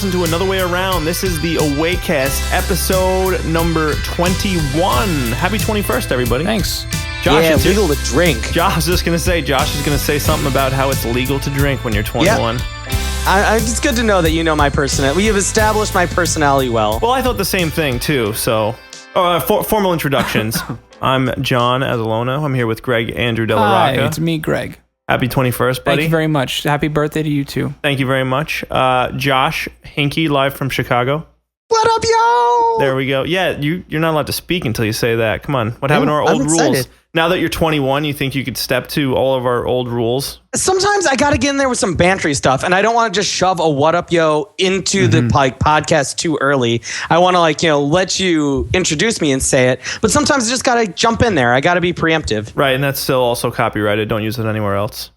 listening to Another Way Around. This is the AwayCast, episode number 21. Happy 21st, everybody. Thanks. Josh, it's legal to drink. Josh is just going to say something about how it's legal to drink when you're 21. Yeah. It's good to know that you know my personality. We have established my personality well. Well, I thought the same thing, too. So, formal introductions. I'm John Azalona. I'm here with Greg Andrew De La Rocca. Hi, it's me, Greg. Happy 21st, buddy. Thank you very much. Happy birthday to you, too. Thank you very much. Josh Hinkie, live from Chicago. What up, yo? There we go. Yeah, you're not allowed to speak until you say that. Come on. What happened to our old rules? Now that you're 21, you think you could step to all of our old rules? Sometimes I got to get in there with some bantery stuff, and I don't want to just shove a what up, yo into the podcast too early. I want to let you introduce me and say it, but sometimes I just got to jump in there. I got to be preemptive. Right, and that's still also copyrighted. Don't use it anywhere else.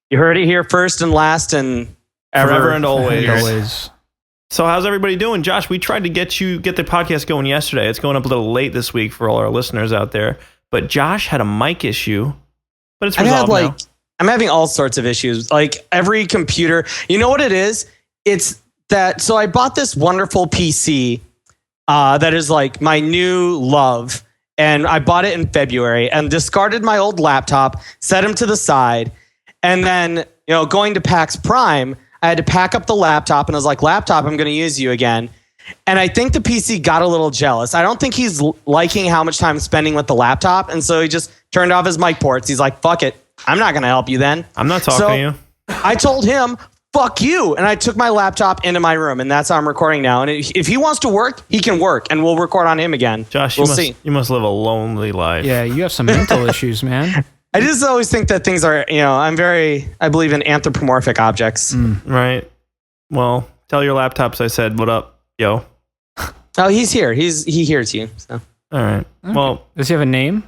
You heard it here first and last and forever and always. Always. So how's everybody doing? Josh, we tried to get the podcast going yesterday. It's going up a little late this week for all our listeners out there. But Josh had a mic issue, but it's resolved now. I'm having all sorts of issues. Like every computer, you know what it is? It's that. So I bought this wonderful PC that is like my new love. And I bought it in February and discarded my old laptop, set him to the side. And then, going to Pax Prime, I had to pack up the laptop and I was like, laptop, I'm going to use you again. And I think the PC got a little jealous. I don't think he's liking how much time I'm spending with the laptop. And so he just turned off his mic ports. He's like, fuck it. I'm not going to help you then. I'm not talking to you. I told him, fuck you. And I took my laptop into my room. And that's how I'm recording now. And if he wants to work, he can work. And we'll record on him again. Josh, we'll see. You must live a lonely life. Yeah, you have some mental issues, man. I just always think that things are, I believe in anthropomorphic objects. Right. Well, tell your laptops I said, what up, yo? Oh, he's here. He hears you. So. All right. Okay. Well, does he have a name?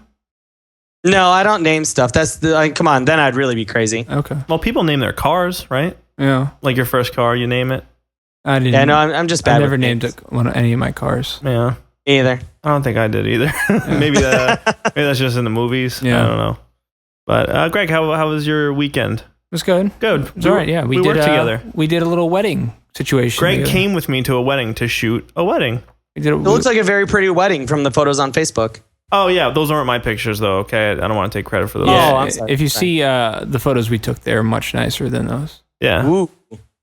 No, I don't name stuff. That's come on. Then I'd really be crazy. Okay. Well, people name their cars, right? Yeah. Like your first car, you name it. I didn't. Yeah, no, I'm just bad. I never named any of my cars. Yeah. Me either. I don't think I did either. maybe that's just in the movies. Yeah. I don't know. But Greg, how was your weekend? It was good. Good. It was all right. Yeah, we worked together. We did a little wedding situation. Greg came with me to a wedding to shoot a wedding. It looks like a very pretty wedding from the photos on Facebook. Oh yeah, those aren't my pictures though. Okay, I don't want to take credit for those. Yeah, I'm sorry. If you see the photos we took, they're much nicer than those. Yeah. Ooh.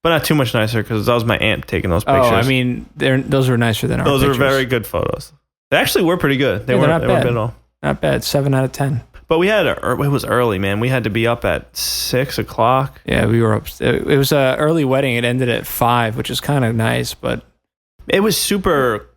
But not too much nicer because that was my aunt taking those pictures. Oh, I mean, those were nicer than our pictures. Those pictures. are very good photos. They actually were pretty good. They weren't bad at all. Not bad. 7 out of 10. But it was early, man. We had to be up at 6 o'clock. Yeah, we were up. It was an early wedding. It ended at 5, which is kind of nice, but it was super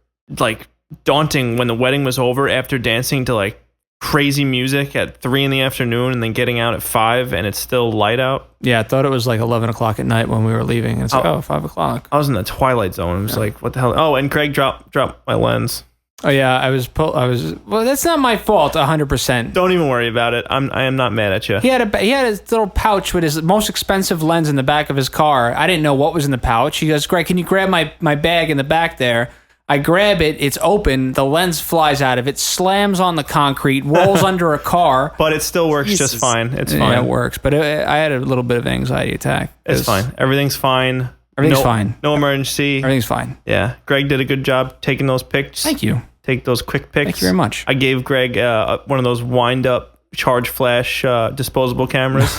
daunting when the wedding was over after dancing to crazy music at 3 p.m. and then getting out at 5 and it's still light out. Yeah, I thought it was 11 o'clock at night when we were leaving. And it's 5 o'clock. I was in the twilight zone. It was like, what the hell? Oh, and Craig dropped my lens. Oh yeah, I was. Well, that's not my fault. 100%. Don't even worry about it. I am not mad at you. He had his little pouch with his most expensive lens in the back of his car. I didn't know what was in the pouch. He goes, Greg, can you grab my bag in the back there? I grab it. It's open. The lens flies out of it, slams on the concrete, rolls under a car. But it still works just fine. It's fine. Yeah, it works. But I had a little bit of an anxiety attack. It's fine. Everything's fine. Everything's fine. No emergency. Everything's fine. Yeah. Greg did a good job taking those pics. Thank you. Take those quick pics. Thank you very much. I gave Greg one of those wind-up charge flash disposable cameras.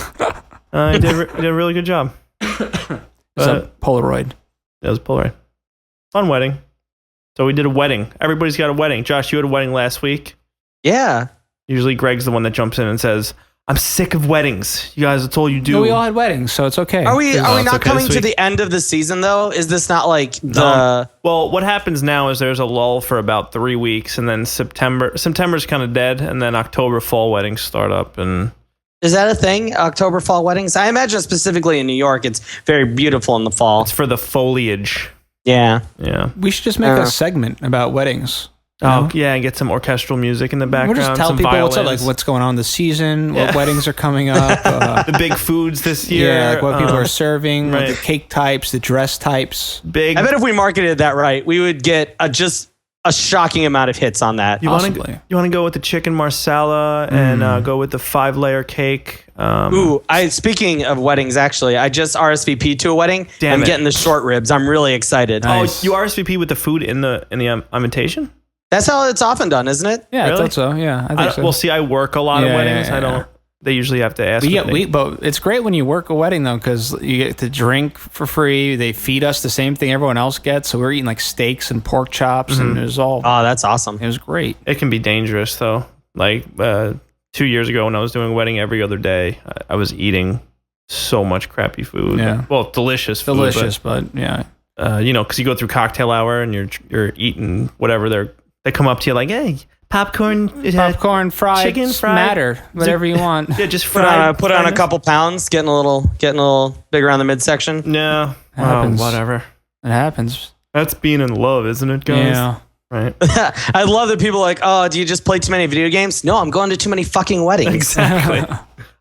He did a really good job. It's a Polaroid. It was Polaroid. Fun wedding. So we did a wedding. Everybody's got a wedding. Josh, you had a wedding last week. Yeah. Usually Greg's the one that jumps in and says, I'm sick of weddings. You guys, that's all you do. No, we all had weddings, so it's okay. Are we not coming to the end of the season, though? Is this not No. Well, what happens now is there's a lull for about 3 weeks, and then September's kind of dead, and then October fall weddings start up. And is that a thing? October fall weddings? I imagine specifically in New York, it's very beautiful in the fall. It's for the foliage. Yeah. Yeah. We should just make a segment about weddings. Oh, yeah, and get some orchestral music in the background. We'll just tell some people violins. what's going on this season, what weddings are coming up. The big foods this year. Yeah, what people are serving, right. the cake types, the dress types. I bet if we marketed that right, we would get just a shocking amount of hits on that. You want to go with the chicken marsala and go with the 5-layer cake. Speaking of weddings, actually, I just RSVP'd to a wedding. I'm getting the short ribs. I'm really excited. Nice. Oh, you RSVP with the food in the invitation? That's how it's often done, isn't it? Yeah, really? I thought so. Yeah, I think so. Well, see, I work a lot of weddings. I don't. They usually have to ask. But it's great when you work a wedding though, because you get to drink for free. They feed us the same thing everyone else gets, so we're eating like steaks and pork chops, and it was all. Oh, that's awesome. It was great. It can be dangerous though. Like 2 years ago, when I was doing a wedding every other day, I was eating so much crappy food. Yeah. Well, delicious food. But yeah. Because you go through cocktail hour and you're eating whatever they come up to you like, hey. Popcorn, fried, chicken, fried, matter, whatever you want. Yeah, just fried. Put on a couple pounds, getting a little bigger on the midsection. No, whatever. It happens. That's being in love, isn't it, guys? Yeah. Right. I love that people are like, oh, do you just play too many video games? No, I'm going to too many fucking weddings. Exactly.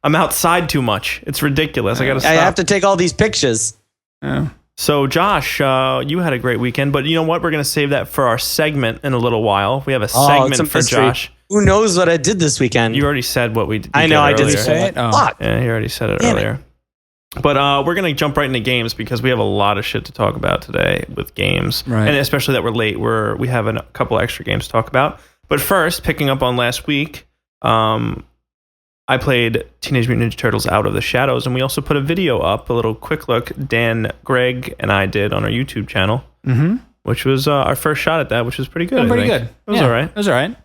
I'm outside too much. It's ridiculous. I have to take all these pictures. Yeah. So, Josh, you had a great weekend, but you know what? We're going to save that for our segment in a little while. We have a segment for Josh. Who knows what I did this weekend? You already said what we did. I know, I did say it. Oh. Yeah, you already said it earlier. But we're going to jump right into games because we have a lot of shit to talk about today with games. Right. And especially that we're late, we have a couple extra games to talk about. But first, picking up on last week, I played Teenage Mutant Ninja Turtles Out of the Shadows, and we also put a video up, a little quick look Dan, Greg, and I did on our YouTube channel, which was our first shot at that, which was pretty good. Good. It was all right. It was all right.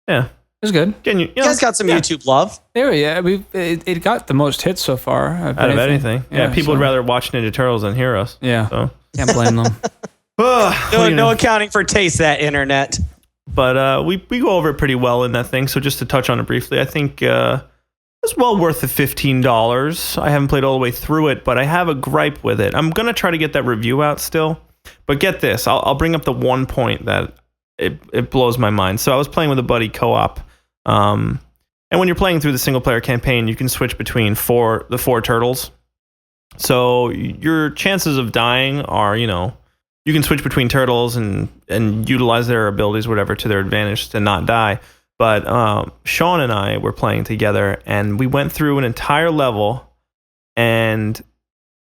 Yeah. It was good. You guys got some YouTube love. It got the most hits so far. Out of anything. Yeah, people would rather watch Ninja Turtles than hear us. Yeah. So. Can't blame them. No accounting for taste, that internet. But we go over it pretty well in that thing, so just to touch on it briefly, I think... it's well worth the $15. I haven't played all the way through it, but I have a gripe with it. I'm going to try to get that review out still. But get this, I'll bring up the one point that it blows my mind. So I was playing with a buddy co-op. And when you're playing through the single-player campaign, you can switch between the four turtles. So your chances of dying are, you can switch between turtles and utilize their abilities, whatever, to their advantage to not die. But Sean and I were playing together, and we went through an entire level, and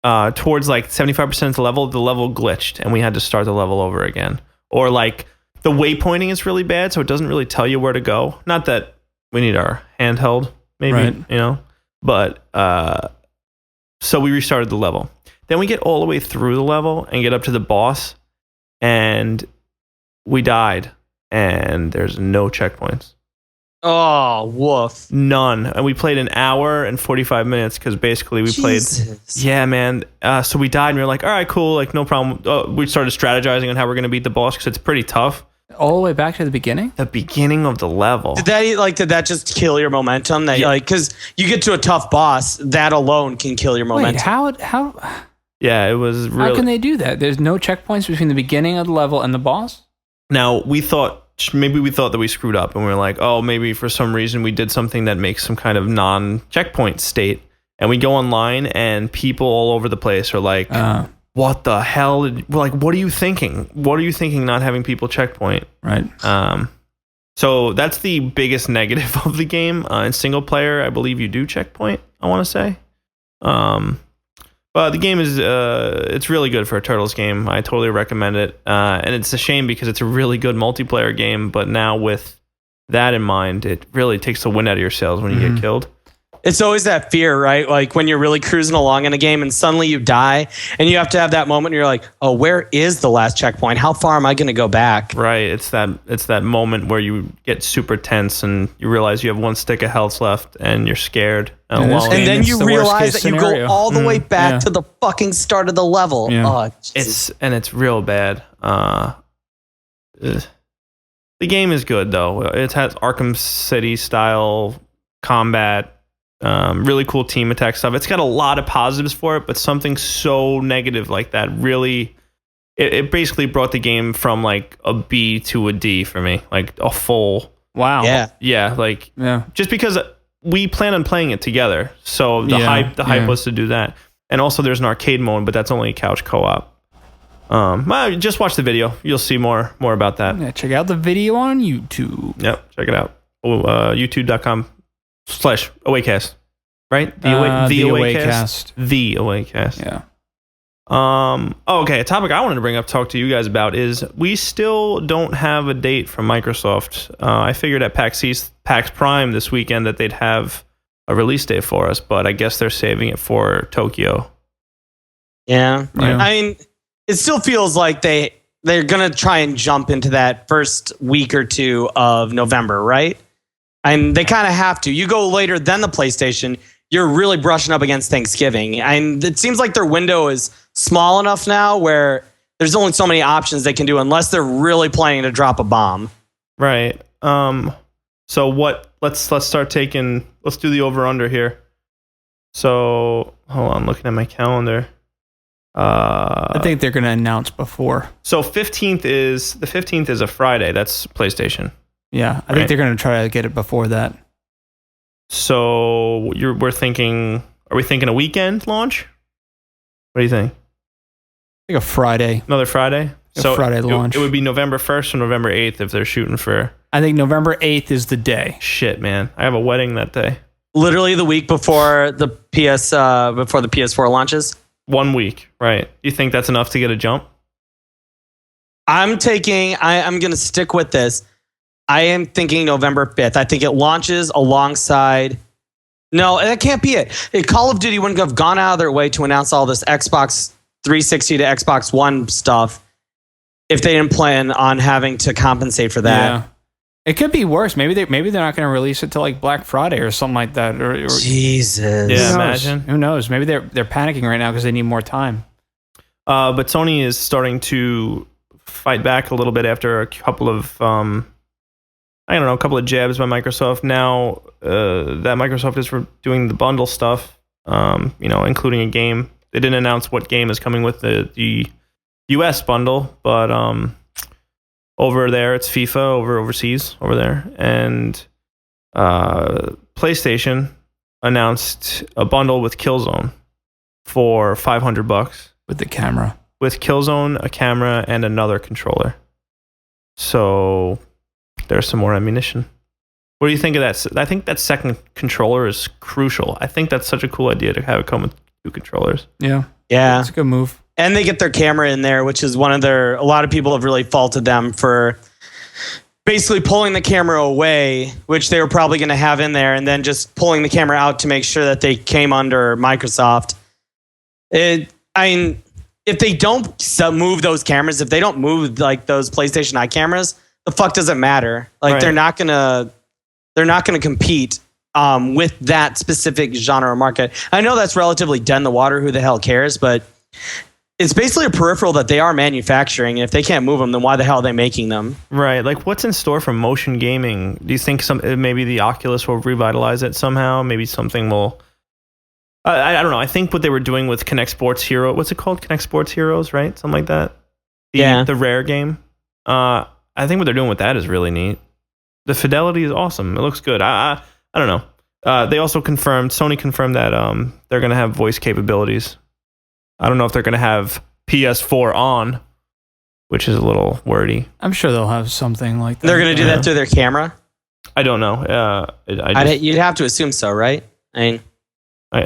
towards like 75% of the level glitched, and we had to start the level over again. Or like the waypointing is really bad, so it doesn't really tell you where to go. Not that we need our handheld, maybe, right. But so we restarted the level. Then we get all the way through the level and get up to the boss, and we died, and there's no checkpoints. Oh, woof. None. And we played an hour and 45 minutes because basically we played. Yeah, man. So we died and we were like, all right, cool. Like, no problem. We started strategizing on how we're going to beat the boss because it's pretty tough. All the way back to the beginning? The beginning of the level. Did that just kill your momentum? Because you get to a tough boss, that alone can kill your momentum. Wait, how? Yeah, it was really. How can they do that? There's no checkpoints between the beginning of the level and the boss? Now, we thought that we screwed up and we were like, oh, maybe for some reason we did something that makes some kind of non-checkpoint state. And we go online and people all over the place are like, what the hell? We're like, what are you thinking? What are you thinking not having people checkpoint? Right. So that's the biggest negative of the game. In single player, I believe you do checkpoint, I want to say. But the game is, it's really good for a Turtles game. I totally recommend it. And it's a shame because it's a really good multiplayer game. But now with that in mind, it really takes the wind out of your sails when you get killed. It's always that fear, right? Like when you're really cruising along in a game and suddenly you die and you have to have that moment and you're like, oh, where is the last checkpoint? How far am I going to go back? Right. It's that moment where you get super tense and you realize you have one stick of health left and you're scared. And then you realize that you go all the way back to the fucking start of the level. Yeah. Oh, it's real bad. The game is good though. It has Arkham City style combat. Really cool team attack stuff. It's got a lot of positives for it, but something so negative like that really, it basically brought the game from like a B to a D for me, like a full. Wow. Yeah. Just because we plan on playing it together, so the hype was to do that, and also there's an arcade mode, but that's only a couch co-op. Well, just watch the video. You'll see more about that. Yeah, check out the video on YouTube. Yep, check it out. youtube.com/AwayCast. Right? The AwayCast. The AwayCast. Yeah. Okay, a topic I wanted to talk to you guys about is we still don't have a date from Microsoft. I figured at PAX Prime this weekend that they'd have a release date for us, but I guess they're saving it for Tokyo. Yeah. I mean, it still feels like they're going to try and jump into that first week or two of November, right? And they kind of have to. You go later than the PlayStation, you're really brushing up against Thanksgiving. And it seems like their window is small enough now where there's only so many options they can do unless they're really planning to drop a bomb. Right. So let's start taking, let's do the over under here. So hold on, looking at my calendar. I think they're going to announce before. So 15th is a Friday. That's PlayStation. Yeah, I think they're going to try to get it before that. So are we thinking a weekend launch? What do you think? I think a Friday. Another Friday? Friday launch. It would be November 1st or November 8th if they're shooting for... I think November 8th is the day. Shit, man. I have a wedding that day. Literally the week before the PS4 launches. 1 week, right. You think that's enough to get a jump? I'm going to stick with this. I am thinking November 5th. I think it launches alongside... No, that can't be it. Call of Duty wouldn't have gone out of their way to announce all this Xbox 360 to Xbox One stuff if they didn't plan on having to compensate for that. Yeah. It could be worse. Maybe they're not going to release it till like Black Friday or something like that. Or Jesus. Yeah, imagine. Who knows? Maybe they're panicking right now because they need more time. But Sony is starting to fight back a little bit after a couple of a couple of jabs by Microsoft. Now that Microsoft is doing the bundle stuff, including a game. They didn't announce what game is coming with the US bundle, but over there it's FIFA, overseas over there. And PlayStation announced a bundle with Killzone for $500 with the camera. With Killzone, a camera, and another controller. So there's some more ammunition. What do you think of that? I think that second controller is crucial. I think that's such a cool idea to have it come with two controllers. Yeah. It's a good move. And they get their camera in there, which is a lot of people have really faulted them for basically pulling the camera away, which they were probably going to have in there, and then just pulling the camera out to make sure that they came under Microsoft. If they don't move those cameras, if they don't move like those PlayStation Eye cameras, the fuck does it matter? Like they're not gonna compete with that specific genre market. I know that's relatively dead in the water. Who the hell cares? But it's basically a peripheral that they are manufacturing. And if they can't move them, then why the hell are they making them? Right. Like, what's in store for motion gaming? Do you think maybe the Oculus will revitalize it somehow? Maybe something will... I don't know. I think what they were doing with Kinect Sports Hero... What's it called? Kinect Sports Heroes, right? Something like that? The Rare game. I think what they're doing with that is really neat. The fidelity is awesome. It looks good. I don't know. Sony confirmed that they're going to have voice capabilities. I don't know if they're going to have PS4 on, which is a little wordy. I'm sure they'll have something like that. They're going to do that through their camera? I don't know. You'd have to assume so, right? I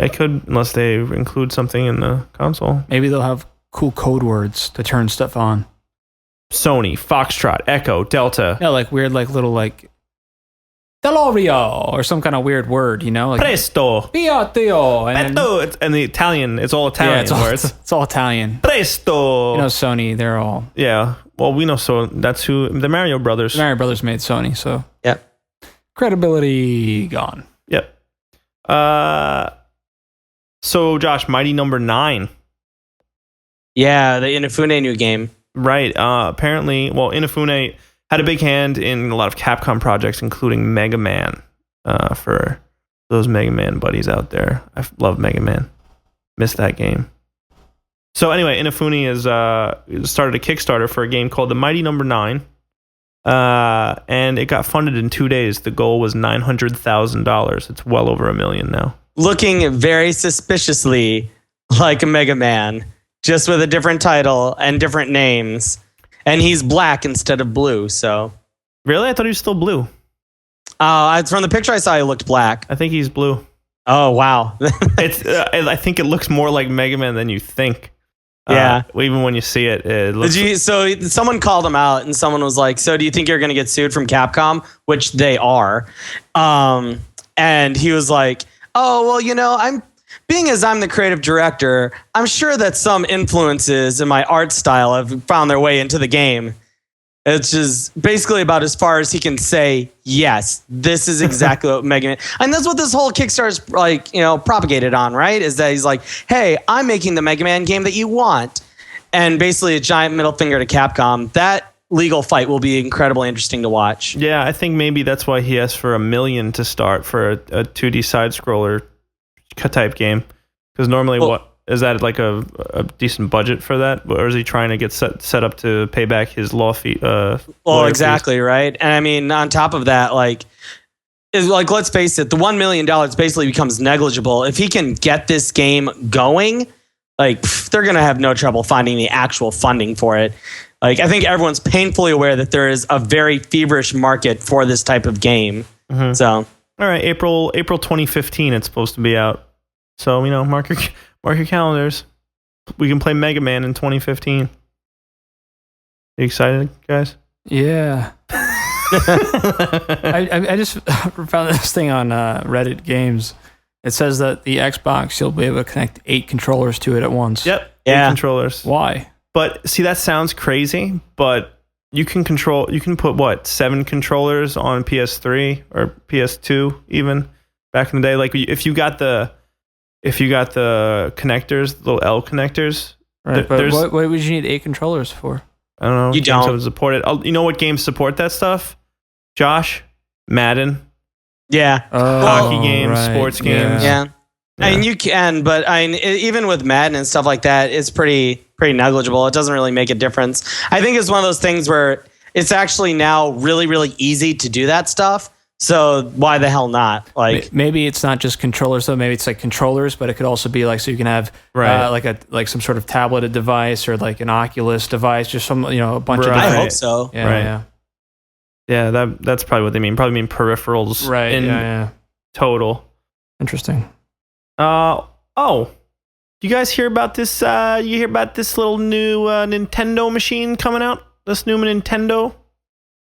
could, unless they include something in the console. Maybe they'll have cool code words to turn stuff on. Sony, Foxtrot, Echo, Delta. Yeah, like weird, like little, like Delorio or some kind of weird word, like Presto, Fiatio, and the Italian. It's all Italian words. It's all Italian. Presto. Sony. They're all. Yeah. Well, we know. So that's who the Mario Brothers. The Mario Brothers made Sony. So yep. Credibility gone. Yep. So Josh, Mighty Number 9. Yeah, the Inafune new game. Right. Apparently, Inafune had a big hand in a lot of Capcom projects, including Mega Man. For those Mega Man buddies out there, I love Mega Man. Missed that game. So anyway, Inafune has started a Kickstarter for a game called The Mighty Number 9, and it got funded in 2 days. The goal was $900,000. It's well over $1 million now. Looking very suspiciously like a Mega Man. just with a different title and different names. And he's black instead of blue. So Really? I thought he was still blue. from the picture I saw, he looked black. I think he's blue. Oh, wow. It's. I think it looks more like Mega Man than you think. Yeah. Even when you see it, it looks. So someone called him out, and someone was like, "So do you think you're going to get sued from Capcom?" Which they are. And he was like, "Oh, well, I'm the creative director. I'm sure that some influences in my art style have found their way into the game." It's just basically about as far as he can say, yes, this is exactly what Mega Man. And that's what this whole Kickstarter is propagated on, right? Is that he's like, hey, I'm making the Mega Man game that you want. And basically a giant middle finger to Capcom. That legal fight will be incredibly interesting to watch. Yeah, I think maybe that's why he asked for $1 million to start for a 2D side scroller type game. Because normally, what is that, like a decent budget for that, or is he trying to get set up to pay back his law fee? Well, exactly, right. And I mean, on top of that, let's face it, the $1 million basically becomes negligible if he can get this game going. They're gonna have no trouble finding the actual funding for it. I think everyone's painfully aware that there is a very feverish market for this type of game. Mm-hmm. So, all right, April 2015, it's supposed to be out. So mark your calendars. We can play Mega Man in 2015. You excited, guys? Yeah. I just found this thing on Reddit Games. It says that the Xbox, you'll be able to connect 8 controllers to it at once. Yep. Yeah. 8 controllers. Why? But see, that sounds crazy, but you can put 7 controllers on PS3 or PS2 even back in the day. If you got the connectors, the little L connectors. Right, but what would you need 8 controllers for? I don't know. You games don't support it. You know what games support that stuff? Josh? Madden. Yeah. Hockey games, right. Sports games. Yeah. I mean, you can, but even with Madden and stuff like that, it's pretty negligible. It doesn't really make a difference. I think it's one of those things where it's actually now really, really easy to do that stuff. So why the hell not? Maybe it's not just controllers though. Maybe it's controllers, but it could also be so you can have some sort of tableted device or an Oculus device, just some a bunch of. I hope so. Yeah, right. Yeah, that's probably what they mean. Probably mean peripherals. Right. In total. Interesting. You guys hear about this? You hear about this little new Nintendo machine coming out? This new Nintendo.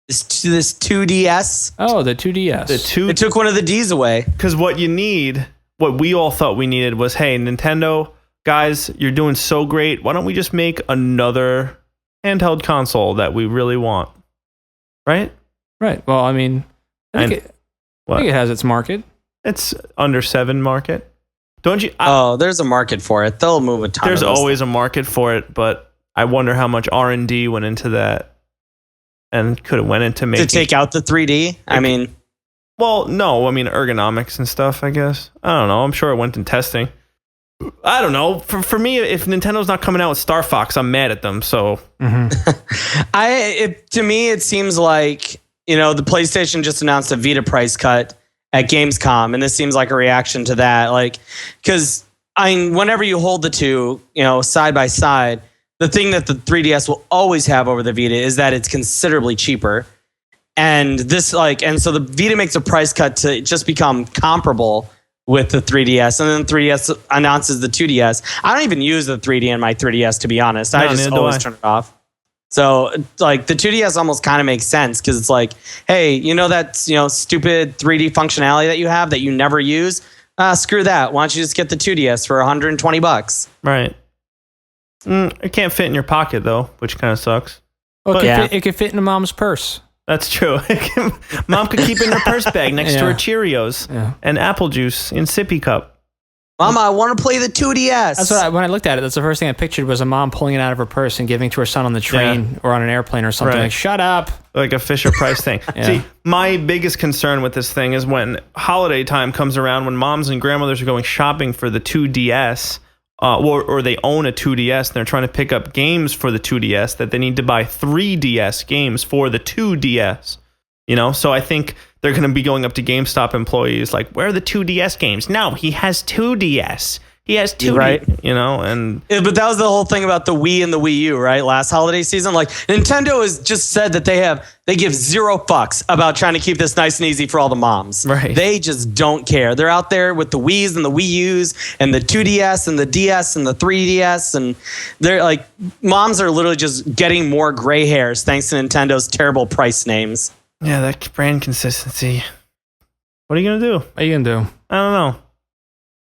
This 2DS. Oh, the 2DS. It took one of the Ds away. Because what we all thought we needed was, hey, Nintendo guys, you're doing so great. Why don't we just make another handheld console that we really want? Right. Right. Well, I mean, I think it has its market. It's under 7 market. Don't you? There's a market for it. They'll move a ton. There's always a market for it, but I wonder how much R&D went into that. And could have went into making... To take out the 3D? Well, no. Ergonomics and stuff, I guess. I don't know. I'm sure it went in testing. I don't know. For me, if Nintendo's not coming out with Star Fox, I'm mad at them, so... Mm-hmm. To me, it seems like, the PlayStation just announced a Vita price cut at Gamescom, and this seems like a reaction to that. Because whenever you hold the two, side by side... The thing that the 3DS will always have over the Vita is that it's considerably cheaper. And so the Vita makes a price cut to just become comparable with the 3DS. And then 3DS announces the 2DS. I don't even use the 3D in my 3DS, to be honest. I just always turn it off. So the 2DS almost kind of makes sense because it's hey, that stupid 3D functionality that you have that you never use? Screw that. Why don't you just get the 2DS for $120? Right. It can't fit in your pocket though, which kind of sucks. Well, it could fit in a mom's purse. That's true. Mom could keep it in her purse bag next to her Cheerios and apple juice in sippy cup. Mama, I want to play the 2DS. That's when I looked at it. That's the first thing I pictured was a mom pulling it out of her purse and giving it to her son on the train or on an airplane or something. Right. Shut up. Like a Fisher Price thing. See, my biggest concern with this thing is when holiday time comes around, when moms and grandmothers are going shopping for the 2DS. Or they own a 2DS and they're trying to pick up games for the 2DS that they need to buy 3DS games for the 2DS. So I think they're going to be going up to GameStop employees where are the 2DS games? No, he has 2DS. He has 2D, Right. you know, and Yeah, but that was the whole thing about the Wii and the Wii U, right? Last holiday season, like Nintendo has just said that they give zero fucks about trying to keep this nice and easy for all the moms. Right. They just don't care. They're out there with the Wiis and the Wii U's and the 2DS and the DS and the 3DS, and they're like, moms are literally just getting more gray hairs thanks to Nintendo's terrible price names. yeah, that brand consistency. What are you gonna do? What are you gonna do? I don't know.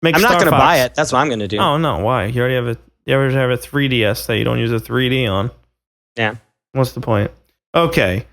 Make I'm not Star going to Fox. buy it. That's what I'm going to do. Oh no, why? You already have you already have a 3DS that you don't use a 3D on. Yeah. What's the point? Okay.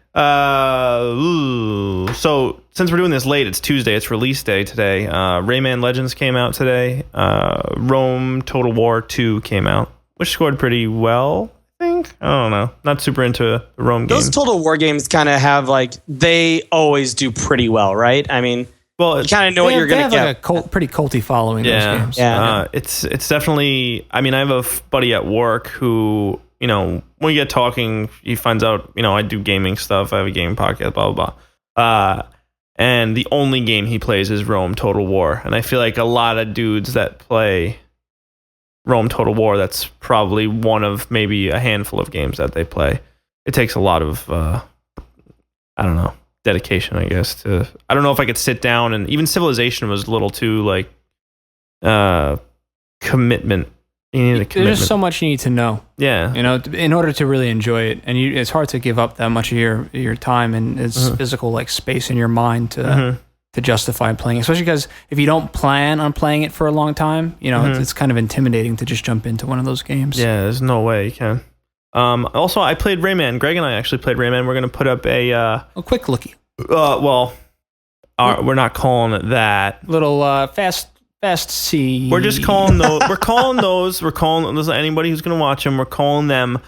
So since we're doing this late, it's Tuesday. It's release day today. Rayman Legends came out today. Rome Total War 2 came out, which scored pretty well, I think. I don't know. Not super into the Rome games. Those Total War games kind of have like, they always do pretty well, right? I mean, well, you kind of know what you're going to get. Like a pretty culty following. Those games. Yeah. It's definitely. I mean, I have a buddy at work who, you know, when we get talking, he finds out, you know, I do gaming stuff. I have a gaming podcast, blah blah blah. And the only game he plays is Rome Total War, and I feel like a lot of dudes that play Rome Total War, that's probably one of maybe a handful of games that they play. It takes a lot of, I don't know, dedication, I guess. I don't know if I could sit down, and even Civilization was a little too like commitment. You need a commitment. There's just so much you need to know. Yeah, You know, in order to really enjoy it, and it's hard to give up that much of your time and its physical like space in your mind to justify playing it. Especially because if you don't plan on playing it for a long time, you know, it's kind of intimidating to just jump into one of those games. Yeah, there's no way you can. Also, I played Rayman. Greg and I actually played Rayman. We're gonna put up a quick looky, well, we're not calling it that. little fast C. We're just calling those. We're calling those. Anybody who's gonna watch them, we're calling them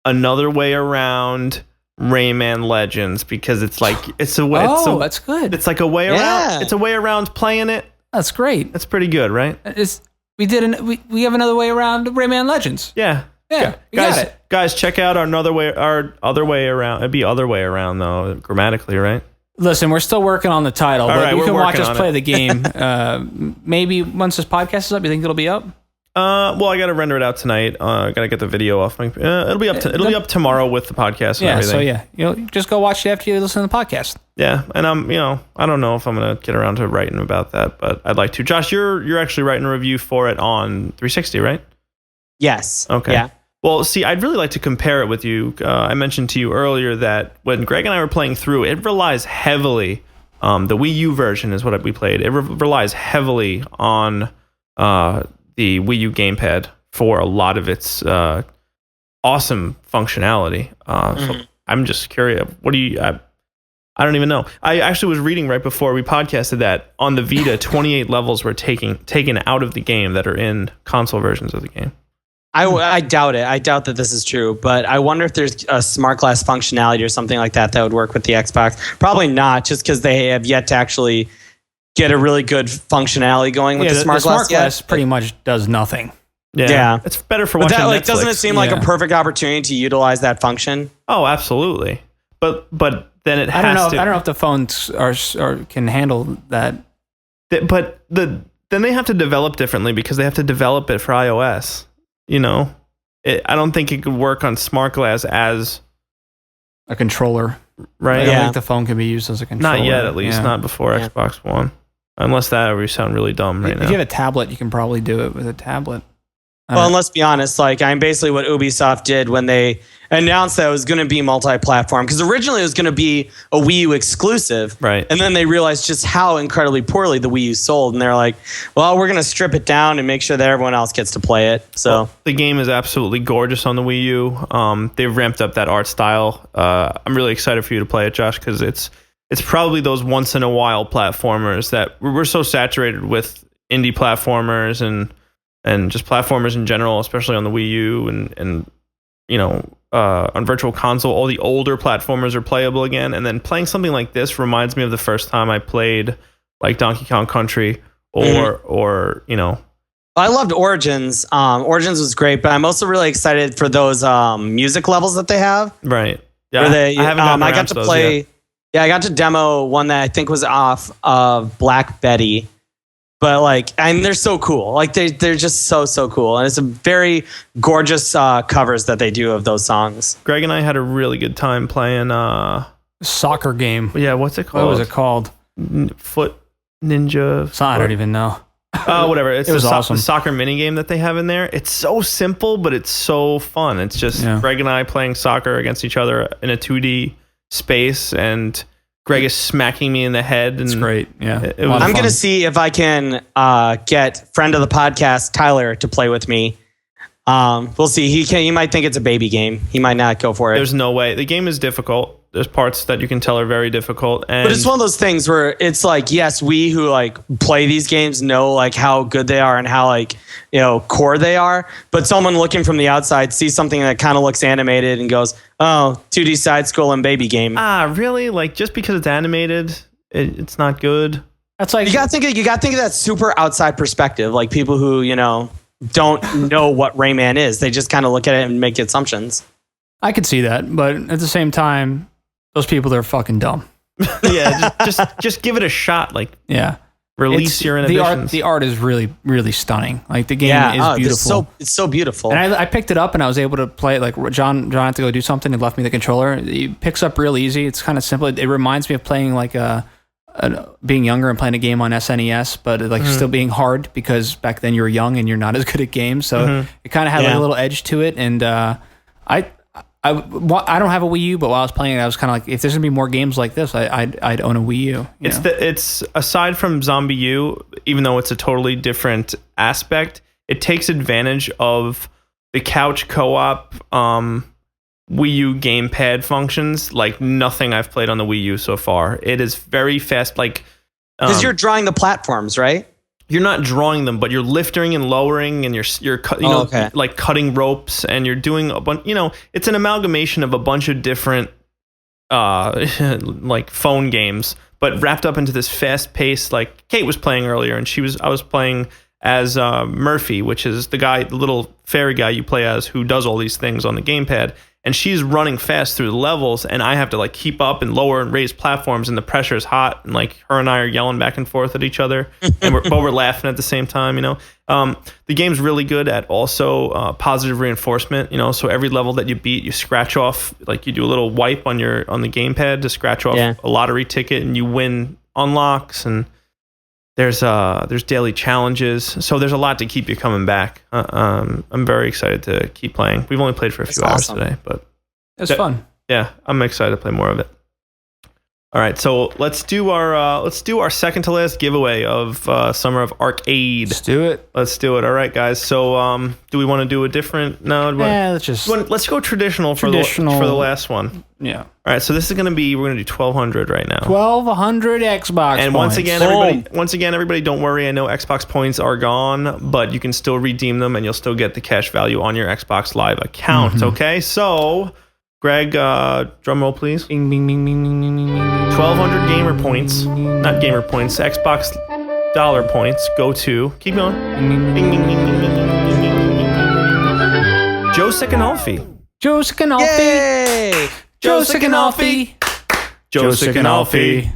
Another Way Around Rayman Legends, because it's like it's a way. That's good. It's like a way around. It's a way around playing it. That's great. That's pretty good, right? We have Another Way Around Rayman Legends. Yeah. Yeah, you got it. Guys, check out our other way around. It'd be other way around though, grammatically, right? Listen, we're still working on the title, but right, you we're can watch working us on play it. the game. Maybe once this podcast is up, you think it'll be up? Well, I got to render it out tonight. I got to get the video off. It'll be up. It'll be up tomorrow with the podcast and everything. So you just go watch it after you listen to the podcast. Yeah, and I don't know if I'm gonna get around to writing about that, but I'd like to. Josh, you're actually writing a review for it on 360, right? Yes. Okay. Yeah. Well, see, I'd really like to compare it with you. I mentioned to you earlier that when Greg and I were playing through, it relies heavily. The Wii U version is what we played. It relies heavily on the Wii U gamepad for a lot of its awesome functionality. So I'm just curious. What do you? I don't even know. I actually was reading right before we podcasted that on the Vita, 28 levels were taken out of the game that are in console versions of the game. I doubt it. I doubt that this is true, but I wonder if there's a smart glass functionality or something like that would work with the Xbox. Probably not, just because they have yet to actually get a really good functionality going with the smart glass. The smart glass pretty much does nothing. Yeah. It's better for watching Netflix. Doesn't it seem like a perfect opportunity to utilize that function? Oh, absolutely. But then it has to. I don't know if the phones can handle that. But then they have to develop differently because they have to develop it for iOS. You know, I don't think it could work on smart glass as a controller, right? I don't think the phone can be used as a controller. Not yet, at least not before Xbox One. Unless that we sound really dumb right now. If you have a tablet, you can probably do it with a tablet. Well, and let's be honest, like I'm basically what Ubisoft did when they announced that it was going to be multi-platform, because originally it was going to be a Wii U exclusive, right? And then they realized just how incredibly poorly the Wii U sold, and they're like, "Well, we're going to strip it down and make sure that everyone else gets to play it." So the game is absolutely gorgeous on the Wii U. They've ramped up that art style. I'm really excited for you to play it, Josh, because it's probably those once in a while platformers that we're so saturated with indie platformers and just platformers in general, especially on the Wii U and you know, on Virtual Console, all the older platformers are playable again. And then playing something like this reminds me of the first time I played like Donkey Kong Country or you know. I loved Origins. Origins was great, but I'm also really excited for those music levels that they have. Right. Yeah. I haven't gotten I around got to to those play. yet. Yeah, I got to demo one that I think was off of Black Betty. But like, and they're so cool. Like they're just so cool. And it's a very gorgeous covers that they do of those songs. Greg and I had a really good time playing Soccer game. yeah, what's it called? What was it called? Foot Ninja. So I don't even know. Whatever. It's It was awesome. the soccer mini game that they have in there. It's so simple, but it's so fun. It's just Greg and I playing soccer against each other in a 2D space, and Greg is smacking me in the head. And It's great. Yeah. It was I'm fun. gonna see if I can get friend of the podcast Tyler to play with me. We'll see. He might think it's a baby game. He might not go for it. There's no way. The game is difficult. There's parts that you can tell are very difficult. And But it's one of those things where it's like, yes, we who like play these games know like how good they are and how like, core they are. But someone looking from the outside sees something that kind of looks animated and goes, oh, 2D side scrolling baby game. really? Like, just because it's animated, it's not good? That's like You gotta think of that super outside perspective, like people who, don't know what Rayman is. They just kind of look at it and make assumptions. I could see that, but at the same time, those people they're fucking dumb. Yeah, just give it a shot. Like, Yeah. release your inhibitions. The art is really, really stunning. Like the game is beautiful. It's so beautiful. And I picked it up and I was able to play it. Like John had to go do something and left me the controller. It picks up real easy. It's kind of simple. It reminds me of playing like being younger and playing a game on SNES, but like still being hard because back then you were young and you're not as good at games. So it kind of had like a little edge to it. And I don't have a Wii U, but while I was playing it, I was kind of like, if there's gonna be more games like this, I'd own a Wii U. It's aside from Zombie U, even though it's a totally different aspect, it takes advantage of the couch co-op Wii U gamepad functions like nothing I've played on the Wii U so far. It is very fast, like because you're drawing the platforms, right? You're not drawing them, but you're lifting and lowering, and you're like cutting ropes, and you're doing a bunch. It's an amalgamation of a bunch of different like phone games, but wrapped up into this fast pace. Like Kate was playing earlier, and I was playing as Murphy, which is the little fairy guy you play as, who does all these things on the gamepad. And she's running fast through the levels, and I have to like keep up and lower and raise platforms, and the pressure is hot, and like her and I are yelling back and forth at each other, and we're laughing at the same time. The game's really good at also positive reinforcement. So every level that you beat, you scratch off, like you do a little wipe on the gamepad to scratch off a lottery ticket, and you win unlocks, and there's daily challenges, so there's a lot to keep you coming back. I'm very excited to keep playing. We've only played for a few hours today, but It's fun. Yeah, I'm excited to play more of it. All right, so let's do our second to last giveaway of Summer of Arcade. Let's do it. Let's do it. All right, guys. So do we want to do a different? No, let's go traditional for the last one. Yeah. All right, so this is we're gonna do 1,200 right now. 1,200 Xbox and points. once again, everybody, don't worry. I know Xbox points are gone, but you can still redeem them, and you'll still get the cash value on your Xbox Live account. Okay, so Greg, drum roll, please. Bing, bing, bing, bing, bing, bing, bing, bing. 1,200 gamer points, not gamer points, Xbox dollar points. Go to keep going. Bing, bing, bing, bing, bing, bing, bing, bing, bing. Joe Sicanolfi. Joe Sicanolfi. Yay! Joe Sicanolfi. Joe Sicanolfi.